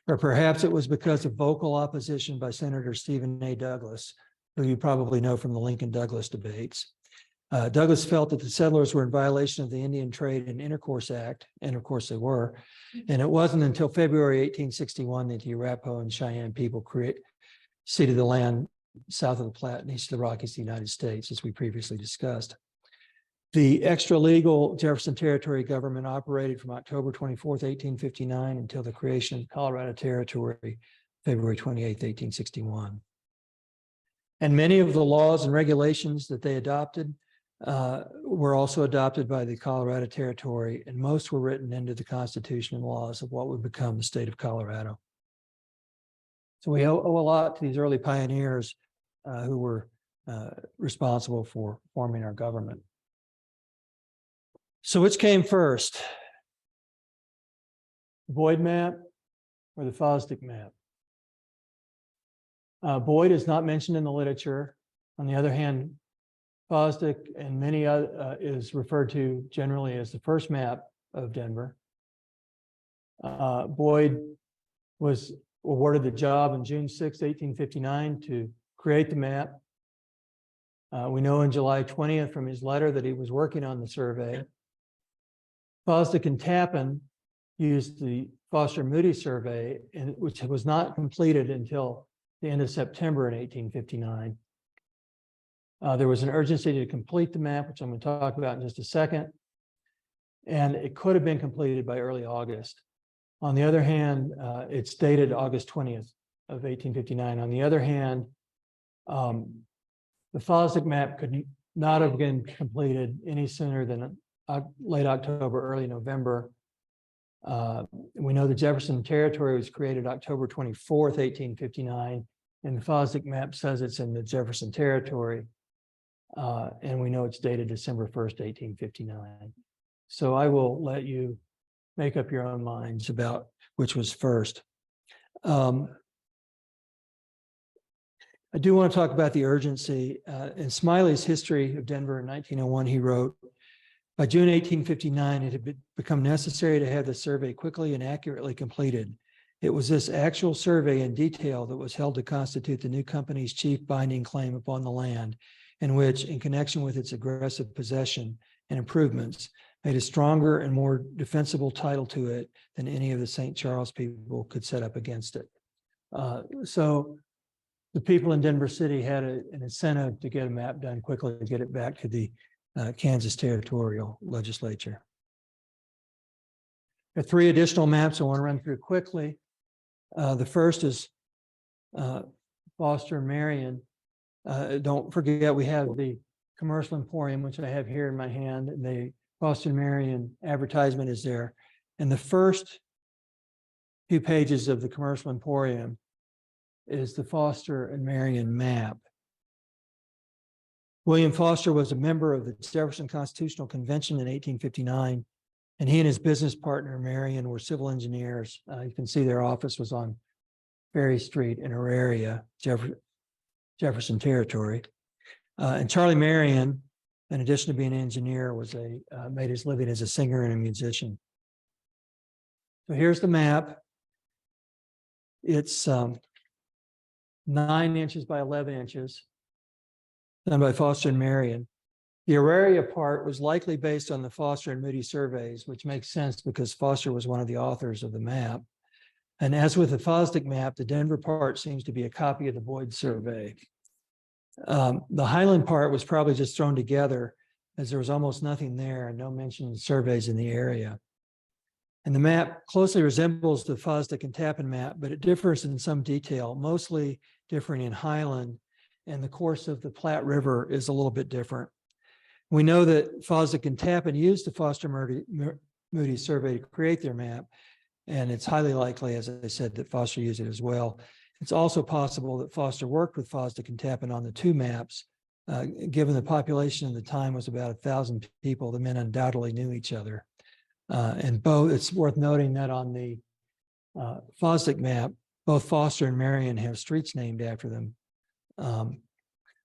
or perhaps it was because of vocal opposition by Senator Stephen A. Douglas, who you probably know from the Lincoln-Douglas debates. Douglas felt that the settlers were in violation of the Indian Trade and Intercourse Act, and of course they were. And it wasn't until February 1861 that the Arapaho and Cheyenne people ceded the land south of the Platte and east of the Rockies, the United States, as we previously discussed. The extra-legal Jefferson Territory government operated from October 24th, 1859 until the creation of Colorado Territory, February 28th, 1861. And many of the laws and regulations that they adopted were also adopted by the Colorado Territory, and most were written into the Constitution and laws of what would become the state of Colorado. So we owe a lot to these early pioneers who were responsible for forming our government. So which came first? The Boyd map or the Fosdick map? Boyd is not mentioned in the literature. On the other hand, Fosdick and many other is referred to generally as the first map of Denver. Boyd was awarded the job on June 6, 1859 to create the map. We know on July 20th from his letter that he was working on the survey. Fosdick and Tappan used the Foster-Moody survey, which was not completed until the end of September in 1859. There was an urgency to complete the map, which I'm going to talk about in just a second, and it could have been completed by early August. On the other hand, it's dated August 20th of 1859. On the other hand, the Fosdick map could not have been completed any sooner than late October, early November. We know the Jefferson Territory was created October 24th, 1859, and the Fosdick map says it's in the Jefferson Territory, and we know it's dated December 1st, 1859. So I will let you make up your own minds about which was first. I do want to talk about the urgency. In Smiley's History of Denver in 1901, he wrote, by June 1859, it had become necessary to have the survey quickly and accurately completed. It was this actual survey in detail that was held to constitute the new company's chief binding claim upon the land, and which, in connection with its aggressive possession and improvements, made a stronger and more defensible title to it than any of the St. Charles people could set up against it. So the people in Denver City had an incentive to get a map done quickly, to get it back to the Kansas Territorial Legislature. There are 3 additional maps I want to run through quickly. The first is Foster and Marion. Don't forget, we have the Commercial Emporium, which I have here in my hand, and the Foster and Marion advertisement is there. And the first few pages of the Commercial Emporium is the Foster and Marion map. William Foster was a member of the Jefferson Constitutional Convention in 1859, and he and his business partner, Marion, were civil engineers. You can see their office was on Ferry Street in Auraria, Jefferson Territory. And Charlie Marion, in addition to being an engineer, was made his living as a singer and a musician. So here's the map. It's 9 inches by 11 inches, done by Foster and Marion. The Auraria part was likely based on the Foster and Moody surveys, which makes sense because Foster was one of the authors of the map. And as with the Fosdick map, the Denver part seems to be a copy of the Boyd survey. The Highland part was probably just thrown together as there was almost nothing there and no mention of surveys in the area. And the map closely resembles the Fosdick and Tappan map, but it differs in some detail, mostly differing in Highland, and the course of the Platte River is a little bit different. We know that Fosdick and Tappan used the Foster Moody survey to create their map, and it's highly likely, as I said, that Foster used it as well. It's also possible that Foster worked with Fosdick and Tappan on the 2 maps. Given the population of the time was about 1,000 people, the men undoubtedly knew each other. And both, it's worth noting that on the Fosdick map, both Foster and Marion have streets named after them.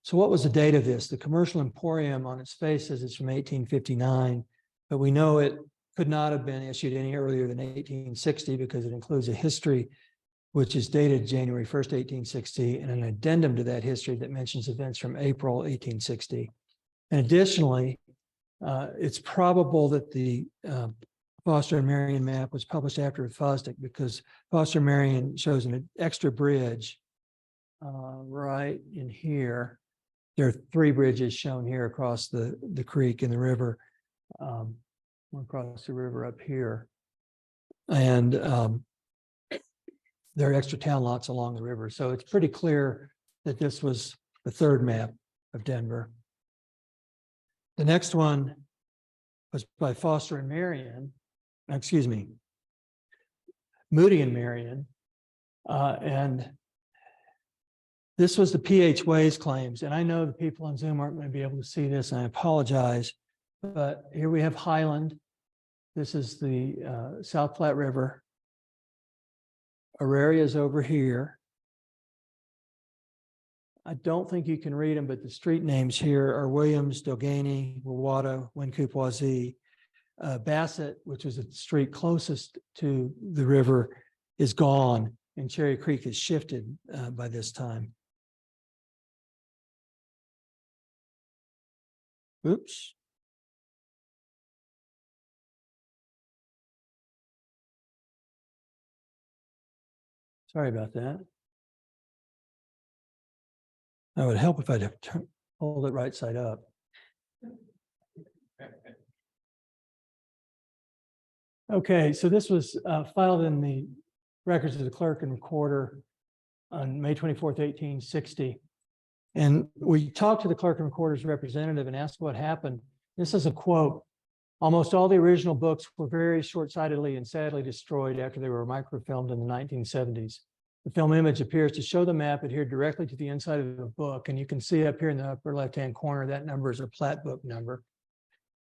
So what was the date of this? The Commercial Emporium on its face says it's from 1859, but we know it could not have been issued any earlier than 1860 because it includes a history which is dated January 1st, 1860, and an addendum to that history that mentions events from April 1860. And additionally, it's probable that the Foster and Marion map was published after Fosdick because Foster and Marion shows an extra bridge right in here. There are 3 bridges shown here across the creek and the river. One across the river up here. And there are extra town lots along the river. So it's pretty clear that this was the 3rd map of Denver. The next one was by Foster and Marion, Moody and Marion. And this was the PH Ways claims. And I know the people on Zoom aren't going to be able to see this, and I apologize. But here we have Highland. This is the South Platte River. Auraria is over here. I don't think you can read them, but the street names here are Williams, Doganey, Wawata, Wincoop-Wazee. Bassett, which was the street closest to the river, is gone, and Cherry Creek is shifted by this time. Oops. Sorry about that. That would help if I'd hold it right side up. Okay, so this was filed in the records of the clerk and recorder on May 24th, 1860. And we talked to the clerk and recorder's representative and asked what happened. This is a quote. Almost all the original books were very short-sightedly and sadly destroyed after they were microfilmed in the 1970s. The film image appears to show the map adhered directly to the inside of the book. And you can see up here in the upper left-hand corner, that number is a Platte book number.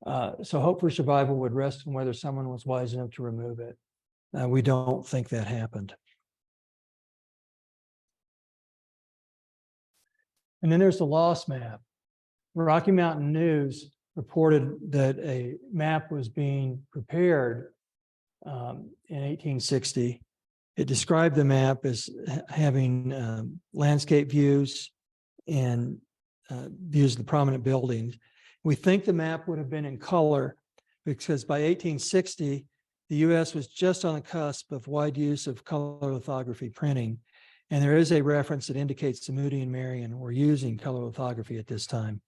So hope for survival would rest on whether someone was wise enough to remove it. We don't think that happened. And then there's the lost map. Rocky Mountain News reported that a map was being prepared in 1860. It described the map as having landscape views and views of the prominent buildings. We think the map would have been in color because by 1860, the U.S. was just on the cusp of wide use of color lithography printing. And there is a reference that indicates the Moody and Marion were using color lithography at this time.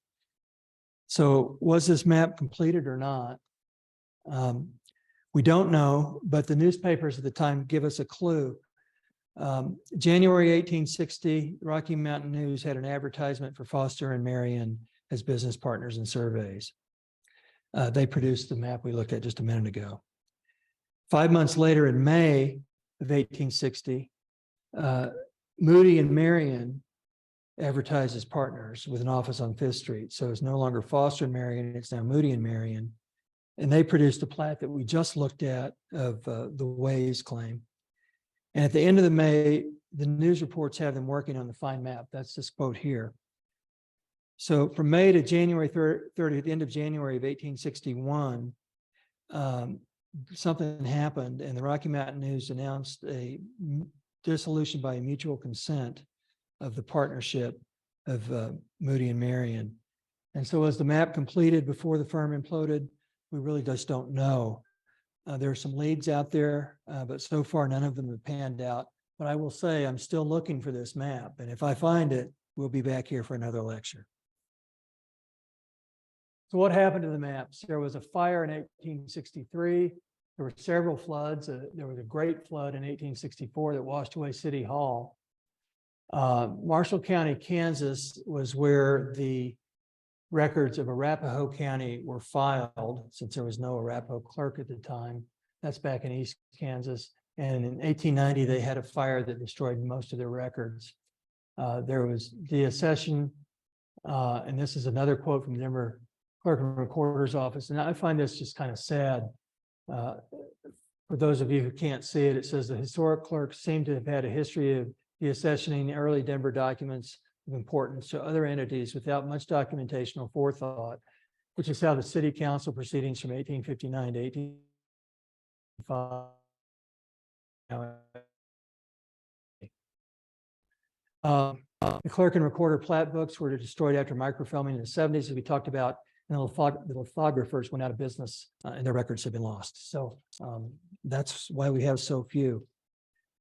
So was this map completed or not? We don't know, but the newspapers at the time give us a clue. January 1860, Rocky Mountain News had an advertisement for Foster and Marion as business partners in surveys. They produced the map we looked at just a minute ago. 5 months later, in May of 1860, Moody and Marion advertised as partners with an office on Fifth Street. So it's no longer Foster and Marion, it's now Moody and Marion. And they produced a plat that we just looked at of the Ways claim. And at the end of the May, the news reports have them working on the fine map. That's this quote here. So from May to January 30th, the end of January of 1861, something happened and the Rocky Mountain News announced a dissolution by mutual consent of the partnership of Moody and Marion. And so was the map completed before the firm imploded? We really just don't know. There are some leads out there, but so far none of them have panned out. But I will say I'm still looking for this map. And if I find it, we'll be back here for another lecture. So what happened to the maps? There was a fire in 1863. There were several floods. There was a great flood in 1864 that washed away City Hall. Marshall County, Kansas was where the records of Arapahoe County were filed, since there was no Arapahoe clerk at the time. That's back in East Kansas. And in 1890, they had a fire that destroyed most of their records. There was deaccession, and this is another quote from the Denver Clerk and Recorder's Office. And I find this just kind of sad. For those of you who can't see it, it says the historic clerks seem to have had a history of deaccessioning early Denver documents of importance to other entities without much documentation or forethought, which is how the city council proceedings from 1859 to 1885. The clerk and recorder plat books were destroyed after microfilming in the 70s, as we talked about, and the lithographers went out of business and their records have been lost. So that's why we have so few.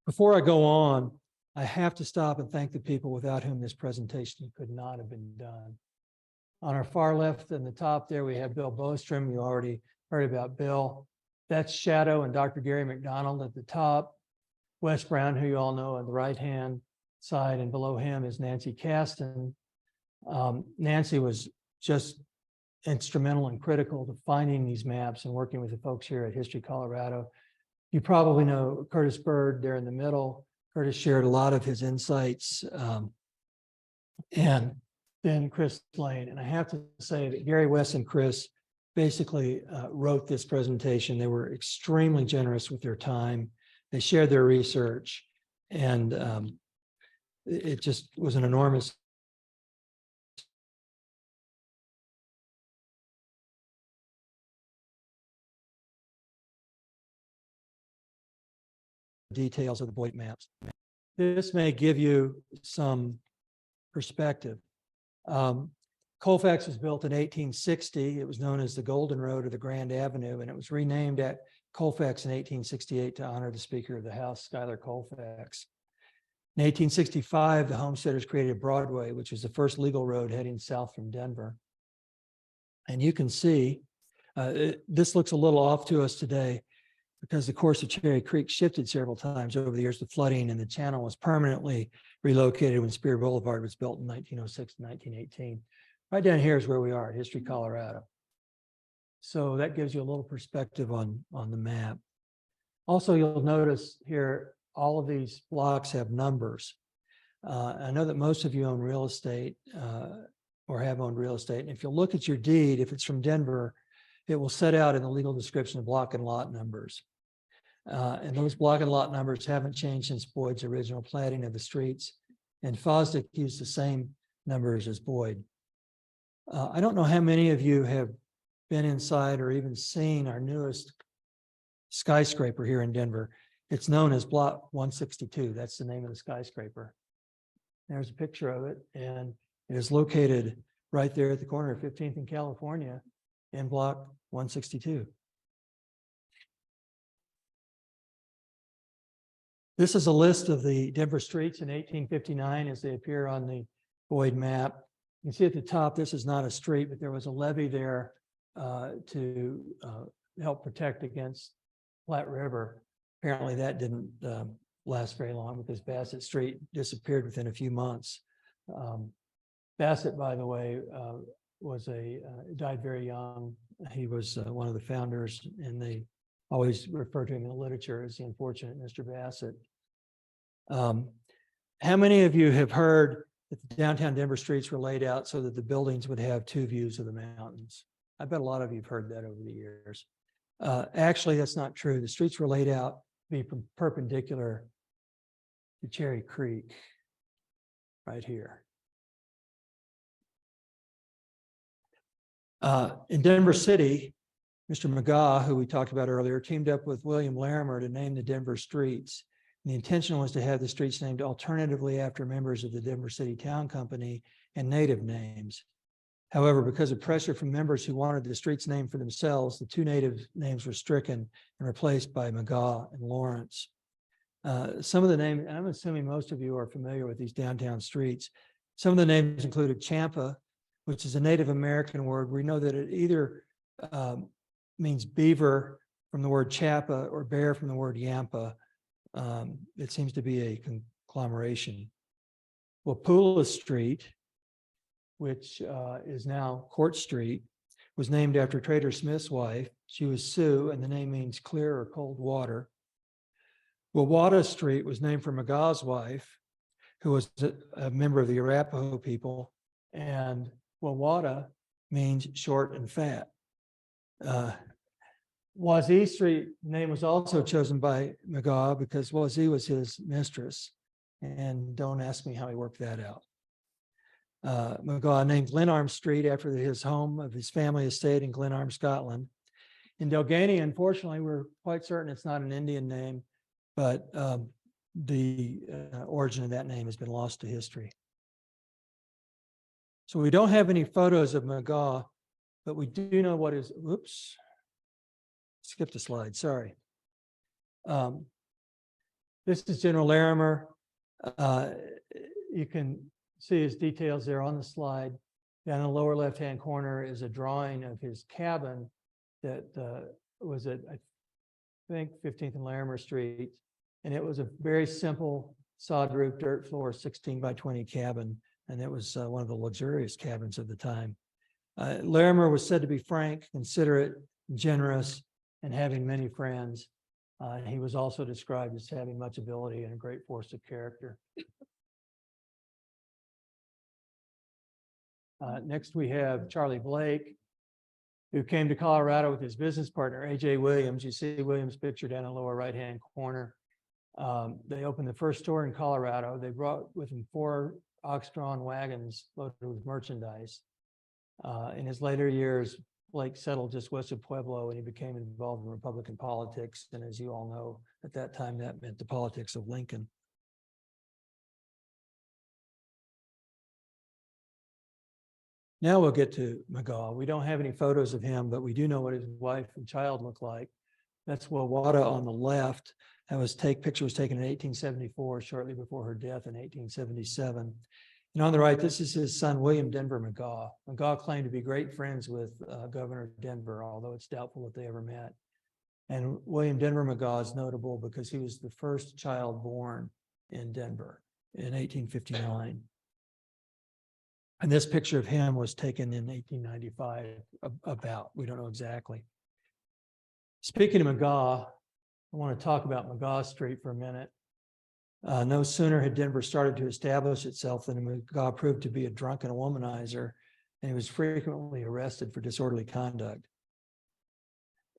Before I go on, I have to stop and thank the people without whom this presentation could not have been done. On our far left in the top there, we have Bill Bostrom. You already heard about Bill. That's Shadow and Dr. Gary McDonald at the top. Wes Brown, who you all know, on the right-hand side, and below him is Nancy Kasten. Nancy was just instrumental and critical to finding these maps and working with the folks here at History Colorado. You probably know Curtis Bird there in the middle. Curtis shared a lot of his insights, and then Chris Lane. And I have to say that Gary, Wes, and Chris basically wrote this presentation. They were extremely generous with their time. They shared their research, and it just was an enormous details of the Boyd maps. This may give you some perspective. Colfax was built in 1860. It was known as the Golden Road or the Grand Avenue, and it was renamed at Colfax in 1868 to honor the Speaker of the House, Schuyler Colfax. In 1865, the homesteaders created Broadway, which was the first legal road heading south from Denver. And you can see, this looks a little off to us today because the course of Cherry Creek shifted several times over the years to flooding, and the channel was permanently relocated when Spear Boulevard was built in 1906 and 1918. Right down here is where we are at History Colorado. So that gives you a little perspective on the map. Also, you'll notice here, all of these blocks have numbers. I know that most of you own real estate or have owned real estate. And if you look at your deed, if it's from Denver, it will set out in the legal description of block and lot numbers. And those block and lot numbers haven't changed since Boyd's original platting of the streets. And Fosdick used the same numbers as Boyd. I don't know how many of you have been inside or even seen our newest skyscraper here in Denver. It's known as Block 162. That's the name of the skyscraper. There's a picture of it, and it is located right there at the corner of 15th and California in Block 162. This is a list of the Denver streets in 1859 as they appear on the Boyd map. You can see at the top, this is not a street, but there was a levee there to help protect against Platte River. Apparently that didn't last very long because Bassett Street disappeared within a few months. Bassett, by the way, died very young. He was one of the founders, and they always refer to him in the literature as the unfortunate Mr. Bassett. How many of you have heard that the downtown Denver streets were laid out so that the buildings would have two views of the mountains? I bet a lot of you have heard that over the years. Actually, that's not true. The streets were laid out to be perpendicular to Cherry Creek, right here. In Denver City, Mr. McGaw, who we talked about earlier, teamed up with William Larimer to name the Denver streets. And the intention was to have the streets named alternatively after members of the Denver City Town Company and native names. However, because of pressure from members who wanted the streets named for themselves, the two native names were stricken and replaced by McGaw and Lawrence. Some of the names, and I'm assuming most of you are familiar with these downtown streets. Some of the names included Champa, which is a Native American word. We know that it either means beaver from the word Chappa or bear from the word Yampa. It seems to be a conglomeration. Wapula Street, which is now Court Street, was named after Trader Smith's wife. She was Sue, and the name means clear or cold water. Wawata Street was named for McGaw's wife, who was a member of the Arapaho people, and Wawata means short and fat. Wazee Street name was also chosen by McGaw because Wazee was his mistress, and don't ask me how he worked that out. McGaw named Glenarm Street after his home of his family estate in Glenarm, Scotland. In Delgany, unfortunately, we're quite certain it's not an Indian name, but the origin of that name has been lost to history. So we don't have any photos of McGaw, but we do know what is, whoops, skipped a slide, sorry. This is General Larimer. You can see his details there on the slide. Down in the lower left-hand corner is a drawing of his cabin that was at, I think, 15th and Larimer Street. And it was a very simple sod roof, dirt floor, 16 by 20 cabin. And it was one of the luxurious cabins of the time. Larimer was said to be frank, considerate, generous, and having many friends. He was also described as having much ability and a great force of character. Next, we have Charlie Blake, who came to Colorado with his business partner, A.J. Williams. You see Williams' picture down in the lower right-hand corner. They opened the first store in Colorado. They brought with them 4 ox-drawn wagons loaded with merchandise. In his later years, Blake settled just west of Pueblo, and he became involved in Republican politics. And as you all know, at that time, that meant the politics of Lincoln. Now we'll get to McGaw. We don't have any photos of him, but we do know what his wife and child look like. That's Wawata on the left. Picture was taken in 1874, shortly before her death in 1877. And on the right, this is his son, William Denver McGaw. McGaw claimed to be great friends with Governor Denver, although it's doubtful that they ever met. And William Denver McGaw is notable because he was the first child born in Denver in 1859. And this picture of him was taken in 1895, about, we don't know exactly. Speaking of McGaw, I want to talk about McGaw Street for a minute. No sooner had Denver started to establish itself than McGaw proved to be a drunk and a womanizer, and he was frequently arrested for disorderly conduct.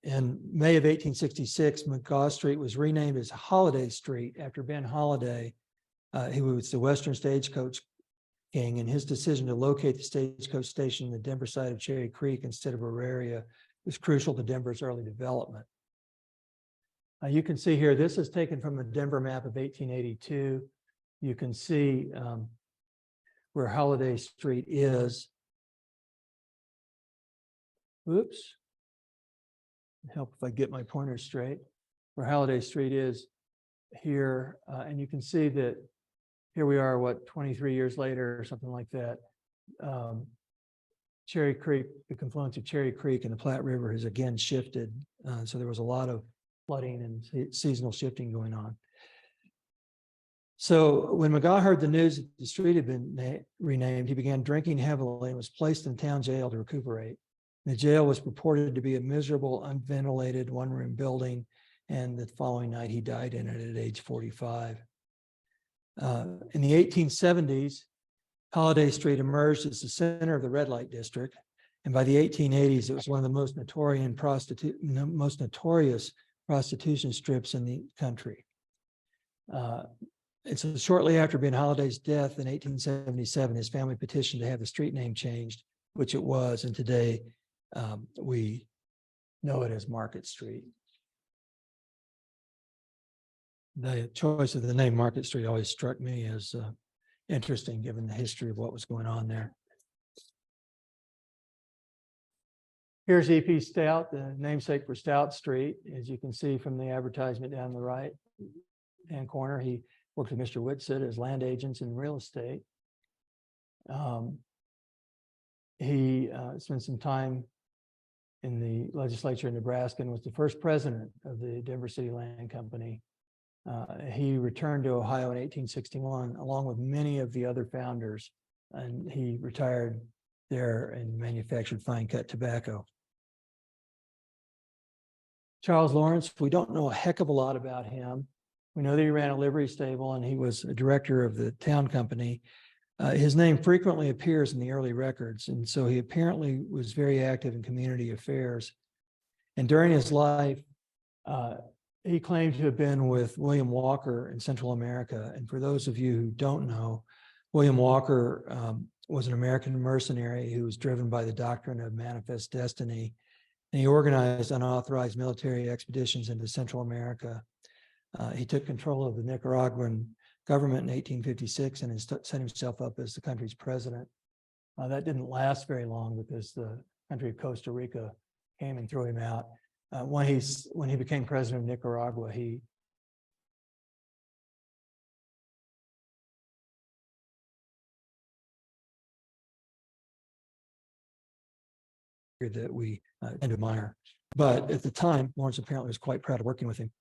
In May of 1866, McGaw Street was renamed as Holiday Street after Ben Holiday, who was the Western Stagecoach King, and his decision to locate the stagecoach station in the Denver side of Cherry Creek instead of Auraria was crucial to Denver's early development. You can see here, this is taken from a Denver map of 1882. You can see where Holiday Street is. Oops. Help if I get my pointer straight. Where Holiday Street is here. And you can see that here we are, 23 years later or something like that. Cherry Creek, the confluence of Cherry Creek and the Platte River has again shifted. So there was a lot of flooding and seasonal shifting going on. So when McGaw heard the news that the street had been renamed, he began drinking heavily and was placed in town jail to recuperate. The jail was purported to be a miserable, unventilated one-room building, and the following night he died in it at age 45. In the 1870s, Holiday Street emerged as the center of the red light district, and by the 1880s, it was one of the most notorious prostitution strips in the country. And so shortly after Ben Holiday's death in 1877, his family petitioned to have the street name changed, which it was, and today we know it as Market Street. The choice of the name Market Street always struck me as interesting, given the history of what was going on there. Here's E.P. Stout, the namesake for Stout Street. As you can see from the advertisement down the right-hand corner, he worked with Mr. Whitsitt as land agents in real estate. He spent some time in the legislature in Nebraska and was the first president of the Denver City Land Company. He returned to Ohio in 1861, along with many of the other founders, and he retired there and manufactured fine cut tobacco. Charles Lawrence, we don't know a heck of a lot about him. We know that he ran a livery stable and he was a director of the town company. His name frequently appears in the early records, and so he apparently was very active in community affairs. And during his life, he claimed to have been with William Walker in Central America. And for those of you who don't know, William Walker was an American mercenary who was driven by the doctrine of manifest destiny. And he organized unauthorized military expeditions into Central America. He took control of the Nicaraguan government in 1856 and set himself up as the country's president. That didn't last very long because the country of Costa Rica came and threw him out. When he became president of Nicaragua, he that we tend to admire. But at the time, Lawrence apparently was quite proud of working with him.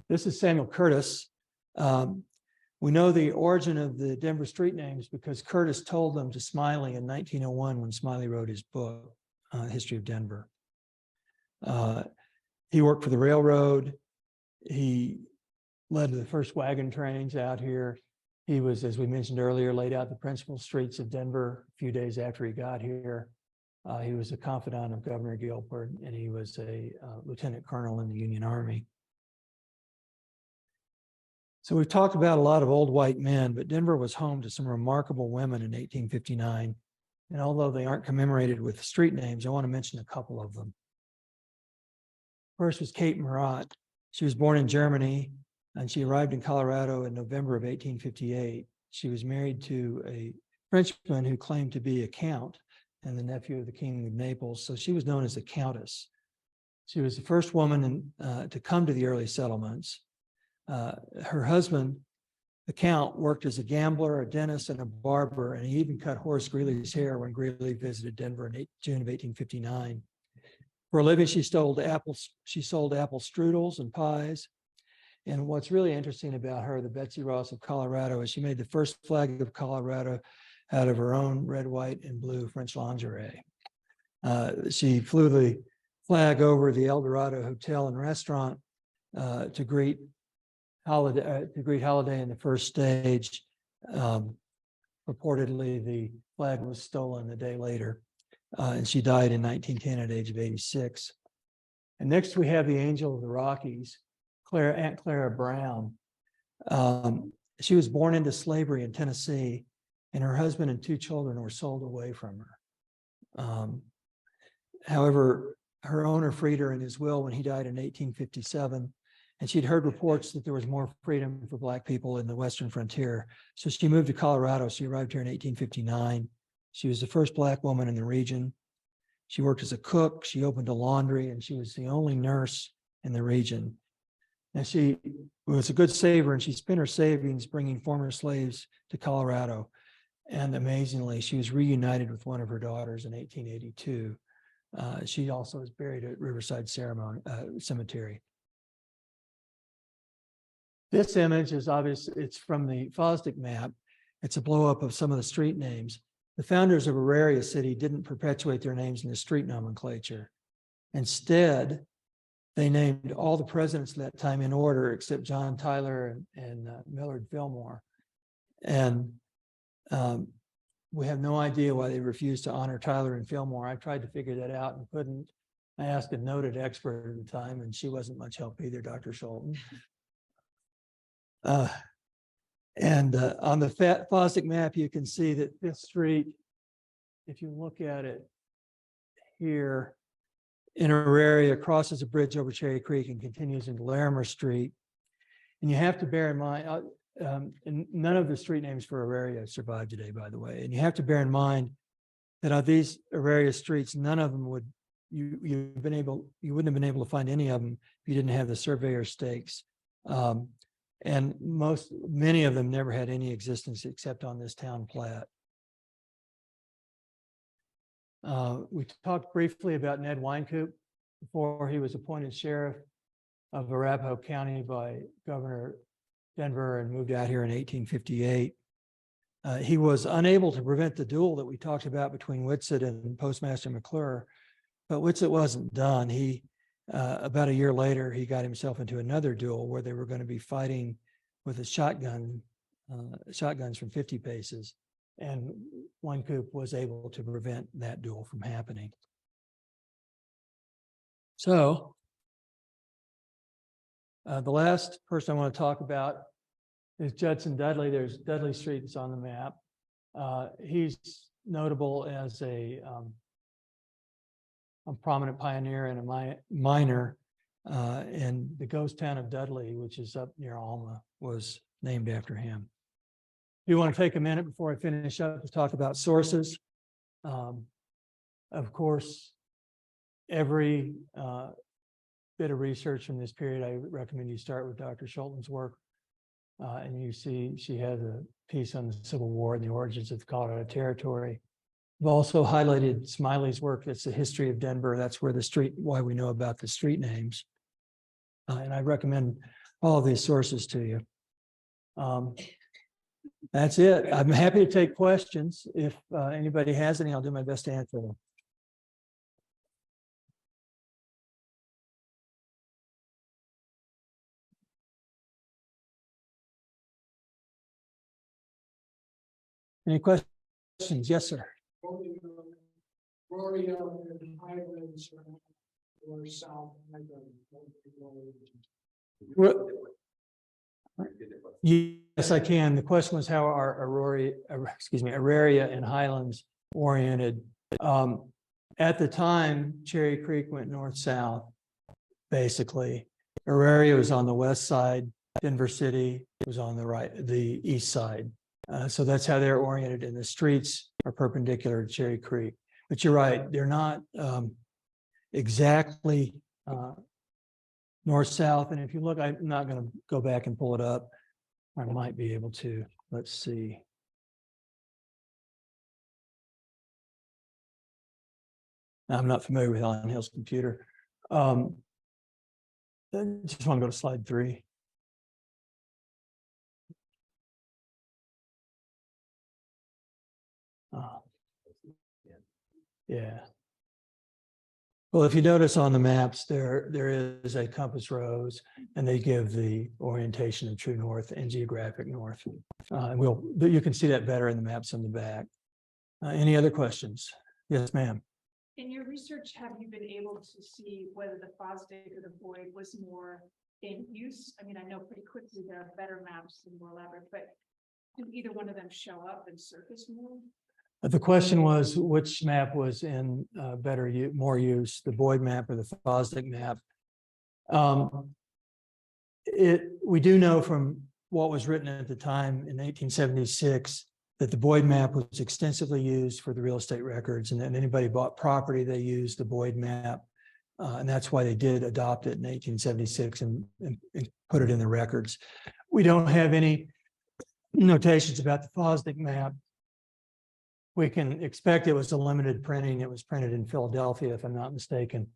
This is Samuel Curtis. We know the origin of the Denver street names because Curtis told them to Smiley in 1901 when Smiley wrote his book, History of Denver. He worked for the railroad. He led the first wagon trains out here. He was, as we mentioned earlier, laid out the principal streets of Denver a few days after he got here. He was a confidant of Governor Gilbert, and he was a lieutenant colonel in the Union Army. So we've talked about a lot of old white men, but Denver was home to some remarkable women in 1859. And although they aren't commemorated with street names, I want to mention a couple of them. First was Kate Murat. She was born in Germany, and she arrived in Colorado in November of 1858. She was married to a Frenchman who claimed to be a count and the nephew of the King of Naples, so she was known as the Countess. She was the first woman to come to the early settlements. Her husband, the Count, worked as a gambler, a dentist, and a barber, and he even cut Horace Greeley's hair when Greeley visited Denver in June of 1859. For a living, she sold apple strudels and pies. And what's really interesting about her, the Betsy Ross of Colorado, is she made the first flag of Colorado out of her own red, white, and blue French lingerie. She flew the flag over the El Dorado Hotel and Restaurant to greet Holiday in the first stage. Purportedly, the flag was stolen a day later, and she died in 1910 at the age of 86. And next we have the Angel of the Rockies, Aunt Clara Brown. She was born into slavery in Tennessee, and her husband and two children were sold away from her. However, her owner freed her in his will when he died in 1857, and she'd heard reports that there was more freedom for Black people in the Western frontier. So she moved to Colorado. She arrived here in 1859. She was the first Black woman in the region. She worked as a cook, she opened a laundry, and she was the only nurse in the region. And she was a good saver, and she spent her savings bringing former slaves to Colorado. And amazingly, she was reunited with one of her daughters in 1882. She also is buried at Riverside Cemetery. This image is obvious. It's from the Fosdick map. It's a blow up of some of the street names. The founders of Auraria City didn't perpetuate their names in the street nomenclature. Instead, they named all the presidents at that time in order except John Tyler and Millard Fillmore. And we have no idea why they refused to honor Tyler and Fillmore. I tried to figure that out and couldn't. I asked a noted expert at the time, and she wasn't much help either, Dr. Schulten. On the Fosdick map, you can see that this street, if you look at it here, in Auraria, crosses a bridge over Cherry Creek and continues into Larimer Street. And you have to bear in mind, and none of the street names for Auraria survive today, by the way. And you have to bear in mind that of these Auraria streets, none of them would you wouldn't have been able to find any of them if you didn't have the surveyor stakes. And many of them never had any existence except on this town plat. We talked briefly about Ned Wynkoop before he was appointed sheriff of Arapahoe County by Governor Denver and moved out here in 1858. He was unable to prevent the duel that we talked about between Whitsitt and Postmaster McClure, but Whitsitt wasn't done. He about a year later, he got himself into another duel where they were going to be fighting with a shotguns from 50 paces. And Wynkoop was able to prevent that duel from happening. So the last person I want to talk about is Judson Dudley. There's Dudley Street that's on the map. He's notable as a prominent pioneer and a miner. And the ghost town of Dudley, which is up near Alma, was named after him. You want to take a minute before I finish up to talk about sources. Of course, every bit of research from this period, I recommend you start with Dr. Schulten's work. And you see she has a piece on the Civil War and the origins of the Colorado Territory. I've also highlighted Smiley's work. That's the history of Denver. That's where why we know about the street names. And I recommend all of these sources to you. That's it. I'm happy to take questions. If anybody has any, I'll do my best to answer them. Any questions? Yes, sir. Yes, I can. The question was how are Auraria and Highlands oriented? At the time, Cherry Creek went north-south, basically. Auraria was on the west side. Denver City was on the east side. So that's how they're oriented, and the streets are perpendicular to Cherry Creek. But you're right, they're not exactly north-south. And if you look, I'm not going to go back and pull it up. I might be able to. Let's see. I'm not familiar with Alan Hill's computer. I just want to go to slide 3. Yeah. Well, if you notice on the maps, there is a compass rose, and they give the orientation of true north and geographic north. You can see that better in the maps on the back. Any other questions? Yes, ma'am. In your research, have you been able to see whether the Fosdick or the Boyd was more in use? I mean, I know pretty quickly there are better maps and more elaborate, but do either one of them show up and surface more? The question was which map was in more use, the Boyd map or the Fosdick map. We do know from what was written at the time in 1876 that the Boyd map was extensively used for the real estate records, and then anybody bought property, they used the Boyd map. And that's why they did adopt it in 1876 and put it in the records. We don't have any notations about the Fosdick map. We can expect it was a limited printing. It was printed in Philadelphia, if I'm not mistaken.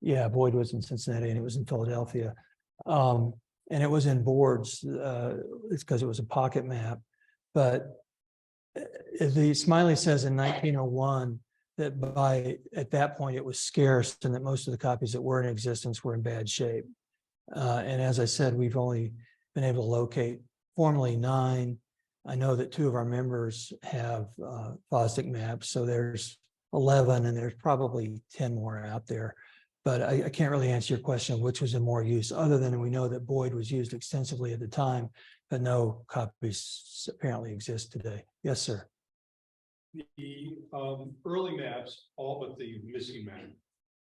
Yeah, Boyd was in Cincinnati and it was in Philadelphia. and it was in boards. It's because it was a pocket map. But the Smiley says in 1901 that at that point it was scarce and that most of the copies that were in existence were in bad shape. And as I said, we've only been able to locate formally 9. I know that 2 of our members have Fosdick maps, so there's 11, and there's probably 10 more out there. But I can't really answer your question of which was in more use, other than we know that Boyd was used extensively at the time, but no copies apparently exist today. Yes, sir. The early maps, all but the missing map,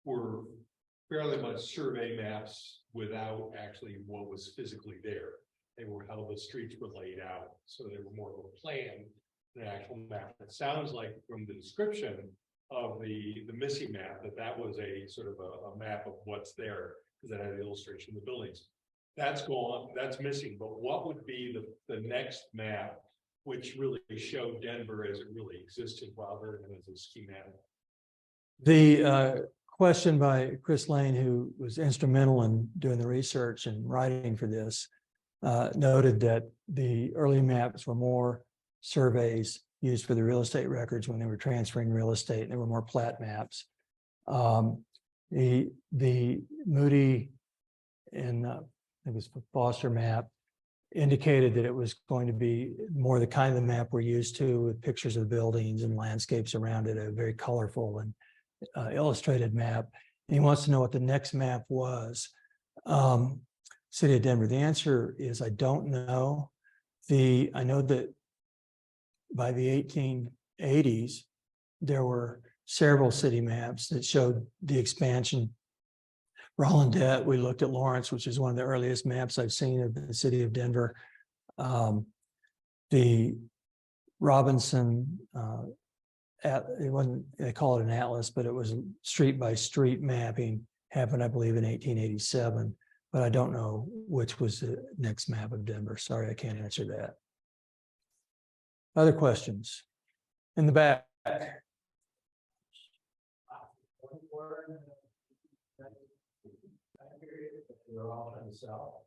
were fairly much survey maps without actually what was physically there. They were how the streets were laid out, so they were more of a plan than an actual map. It sounds like from the description of the missing map that was a sort of a map of what's there, because it had the illustration of the buildings. That's gone, that's missing. But what would be the next map which really showed Denver as it really existed rather than as a schematic? The question by Chris Lane, who was instrumental in doing the research and writing for this, noted that the early maps were more surveys used for the real estate records when they were transferring real estate, and there were more plat maps. The Moody and I think it was Foster map indicated that it was going to be more the kind of the map we're used to, with pictures of buildings and landscapes around it, a very colorful and illustrated map. And he wants to know what the next map was. City of Denver. The answer is I don't know. I know that by the 1880s, there were several city maps that showed the expansion. Rollandette, we looked at Lawrence, which is one of the earliest maps I've seen of the city of Denver. The Robinson, it wasn't, they call it an atlas, but it was street by street mapping, happened, I believe, in 1887. But I don't know which was the next map of Denver. Sorry, I can't answer that. Other questions? In the back.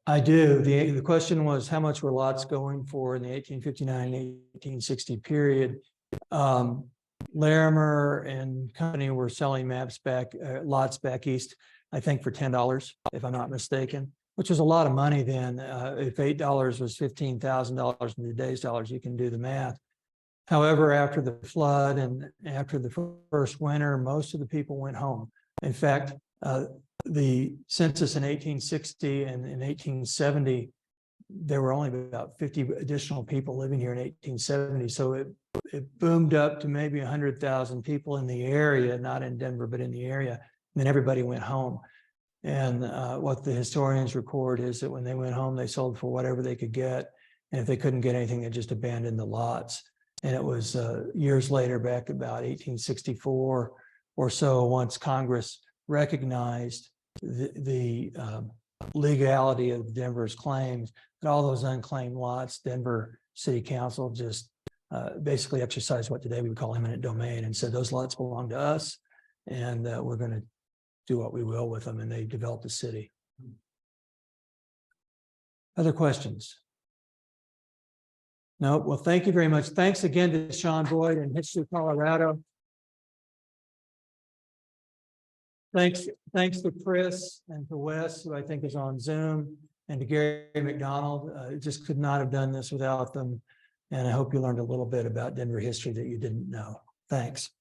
I do. The question was, how much were lots going for in the 1859 and 1860 period? Larimer and company were selling maps back, lots back east, I think for $10, if I'm not mistaken, which was a lot of money then. If $8 was $15,000 in today's dollars, you can do the math. However, after the flood and after the first winter, most of the people went home. In fact, the census in 1860 and in 1870, there were only about 50 additional people living here in 1870. So it boomed up to maybe 100,000 people in the area, not in Denver, but in the area. And then everybody went home. And what the historians record is that when they went home, they sold for whatever they could get. And if they couldn't get anything, they just abandoned the lots. And it was years later, back about 1864 or so, once Congress recognized the legality of Denver's claims, that all those unclaimed lots, Denver City Council just basically exercised what today we would call eminent domain and said those lots belong to us, and we're going to do what we will with them, and they developed the city. Other questions? No. Well, thank you very much. Thanks again to Sean Boyd in Hitchley, Colorado. Thanks to Chris and to Wes, who I think is on Zoom, and to Gary McDonald. Just could not have done this without them. And I hope you learned a little bit about Denver history that you didn't know. Thanks.